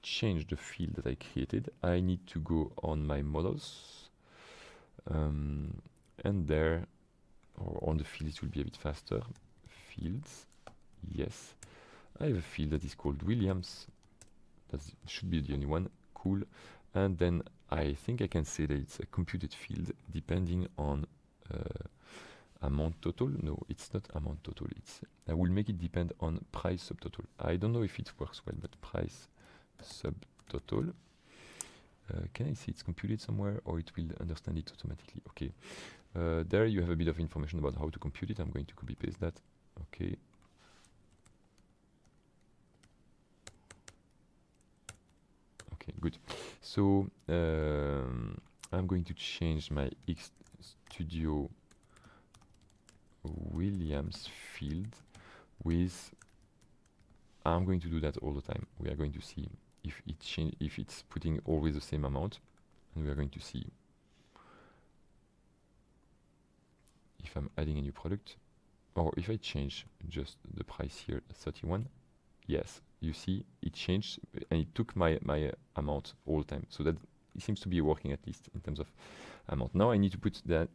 change the field that I created, I need to go on my models, and there, or on the field, it will be a bit faster. Fields, yes. I have a field that is called Williams. That should be the only one. Cool. And then I think I can say that it's a computed field depending on amount total. No, it's not amount total. I will make it depend on price subtotal. I don't know if it works well, but price subtotal. Can I see it's computed somewhere, or it will understand it automatically? Okay. There you have a bit of information about how to compute it. I'm going to copy paste that. Okay. Okay, good. So I'm going to change my X Studio Williams field with. I'm going to do that all the time. We are going to see if it's putting always the same amount, and we are going to see if I'm adding a new product, or if I change just the price here, 31. Yes, you see it changed, and it took my amount all the time. So that it seems to be working, at least in terms of amount. Now I need to put that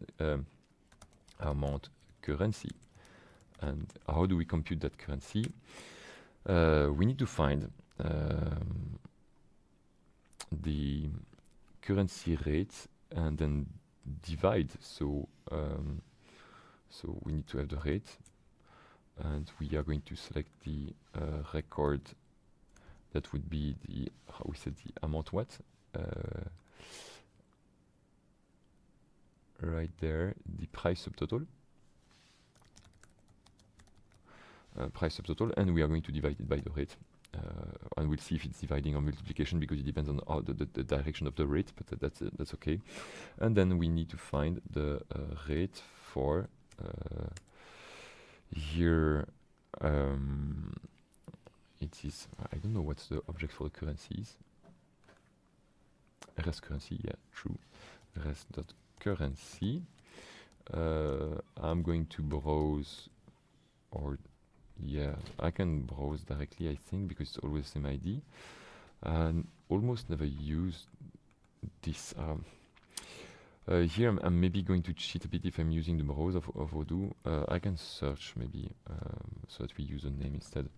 amount currency. And how do we compute that currency? We need to find the currency rate and then divide. So so we need to have the rate, and we are going to select the record. That would be the, how we said, the amount what? Right there, the price subtotal. Price subtotal, and we are going to divide it by the rate. And we'll see if it's dividing or multiplication, because it depends on how the direction of the rate, but that's okay. And then we need to find the rate for here it is, I don't know what's the object for the currencies. res currency, yeah, true. Res.currency. I'm going to browse, or yeah, I can browse directly, I think, because it's always the same ID. And almost never use this. Here I'm maybe going to cheat a bit if I'm using the browse of Odoo. I can search maybe, so that we use a name instead.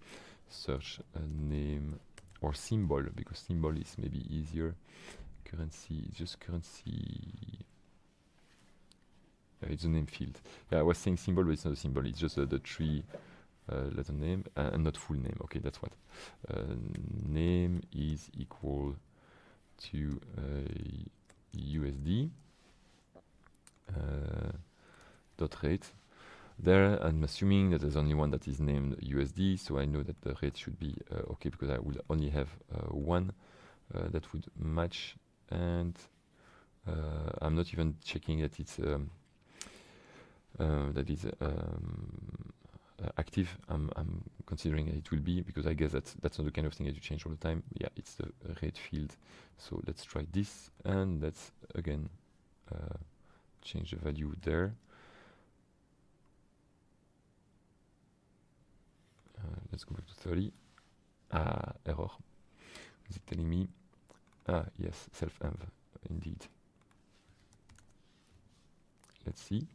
Search a name or symbol, because symbol is maybe easier. Currency, just currency. It's a name field. Yeah, I was saying symbol, but it's not a symbol. It's just the three letter name and not full name. Okay, that's what. Name is equal to USD dot rate. There, I'm assuming that there's only one that is named USD, so I know that the rate should be okay, because I will only have one that would match, and I'm not even checking that it's active. I'm considering it will be, because I guess that's not the kind of thing that you change all the time. Yeah, it's the rate field. So let's try this, and let's again change the value there. Let's go back to 30. Error. Is it telling me? Yes, self-env, indeed. Let's see.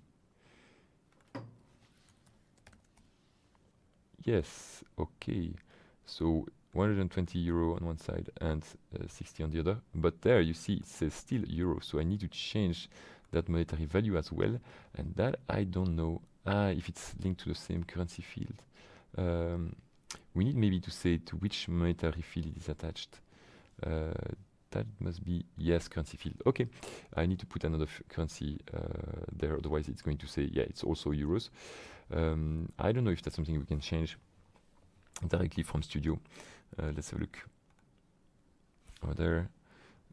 Yes, okay. So 120 euro on one side and 60 on the other. But there you see it says still euro. So I need to change that monetary value as well. And that I don't know if it's linked to the same currency field. We need maybe to say to which monetary field it is attached. That must be, yes, currency field. Okay, I need to put another currency there, otherwise it's going to say, yeah, it's also euros. I don't know if that's something we can change directly from Studio. Let's have a look. Over there,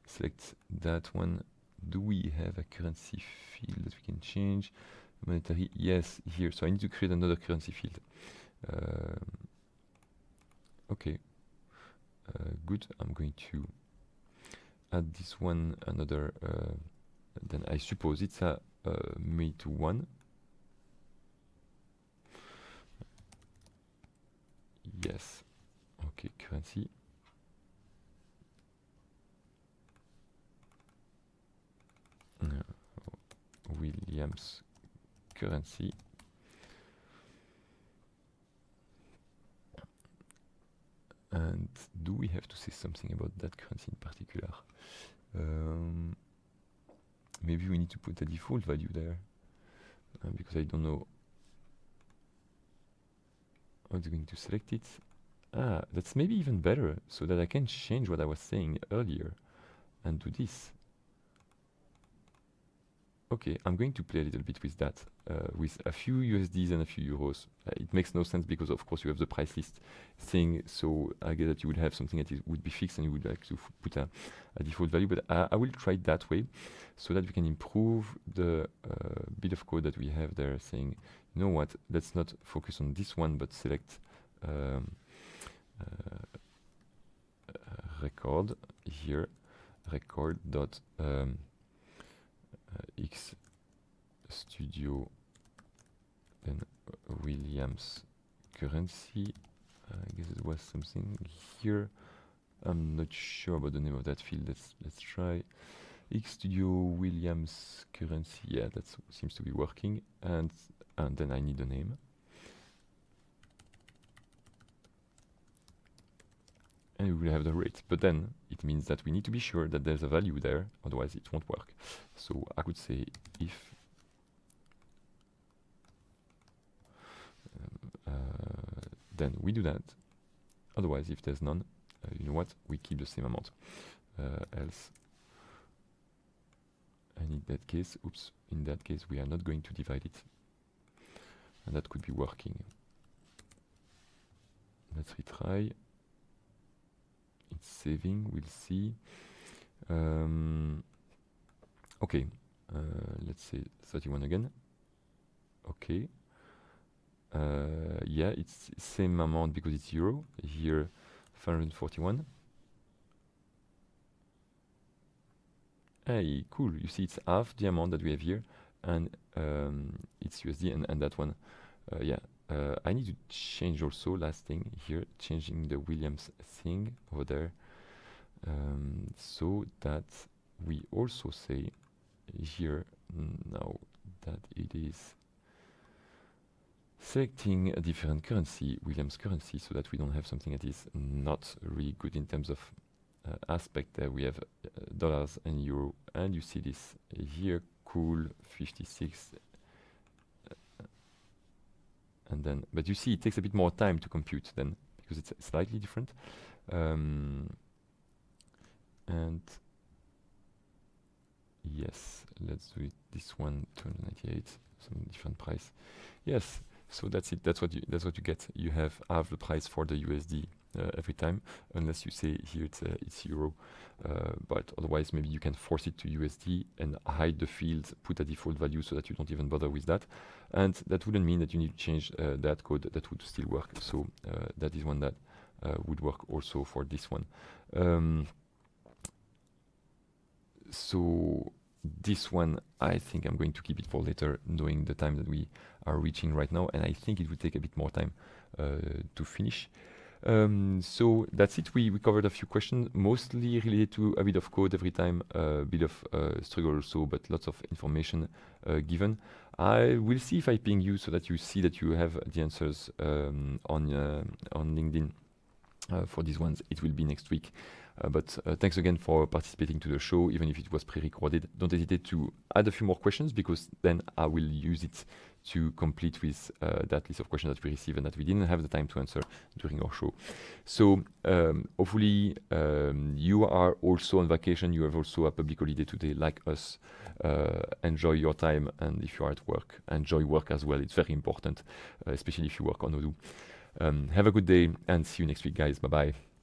select that one. Do we have a currency field that we can change? Monetary, yes, here. So I need to create another currency field. Okay, good. I'm going to add this one, another, then I suppose it's a made to one. Yes, okay, currency. Williams currency. And do we have to say something about that currency in particular? Maybe we need to put a default value there, because I don't know how it's going to select it. That's maybe even better, so that I can change what I was saying earlier and do this. Okay, I'm going to play a little bit with that, with a few USDs and a few euros. It makes no sense because, of course, you have the price list thing, so I guess that you would have something that would be fixed and you would like to put a default value, but I will try it that way so that we can improve the bit of code that we have there saying, you know what, let's not focus on this one, but select record here, record dot X Studio, then Williams currency. I guess it was something here. I'm not sure about the name of that field. Let's try X Studio Williams currency. Yeah, that seems to be working. And then I need a name. And we will have the rate, but then it means that we need to be sure that there's a value there, otherwise it won't work. So I could say if then we do that, otherwise if there's none, you know what, we keep the same amount, else, and in that case, oops, in that case we are not going to divide it, and that could be working. Let's retry. It's saving, we'll see. Okay, let's say 31 again. Okay, Yeah, it's same amount because it's euro. Here, 541. Hey, cool. You see, it's half the amount that we have here, and it's USD, and that one. Yeah. I need to change also last thing here, changing the Williams thing over there, so that we also say here now that it is selecting a different currency, Williams currency, so that we don't have something that is not really good in terms of aspect. There we have dollars and euro, and you see this here, cool, 56. And then, but you see, it takes a bit more time to compute then, because it's slightly different. And yes, let's do it. This one, 298, some different price. Yes, so that's it. That's what you get. You have half the price for the USD every time, unless you say here it's euro. But otherwise, maybe you can force it to USD and hide the field, put a default value so that you don't even bother with that. And that wouldn't mean that you need to change that code. That would still work. So that is one that would work also for this one. So this one, I think I'm going to keep it for later, knowing the time that we are reaching right now, and I think it will take a bit more time to finish. So that's it. We covered a few questions, mostly related to a bit of code every time, a bit of struggle also, but lots of information given. I will see if I ping you so that you see that you have the answers on LinkedIn for these ones. It will be next week. But thanks again for participating to the show, even if it was pre-recorded. Don't hesitate to add a few more questions, because then I will use it to complete with that list of questions that we received and that we didn't have the time to answer during our show. So hopefully you are also on vacation. You have also a public holiday today like us. Enjoy your time, and if you are at work, enjoy work as well. It's very important, especially if you work on Odoo. Have a good day and see you next week, guys. Bye-bye.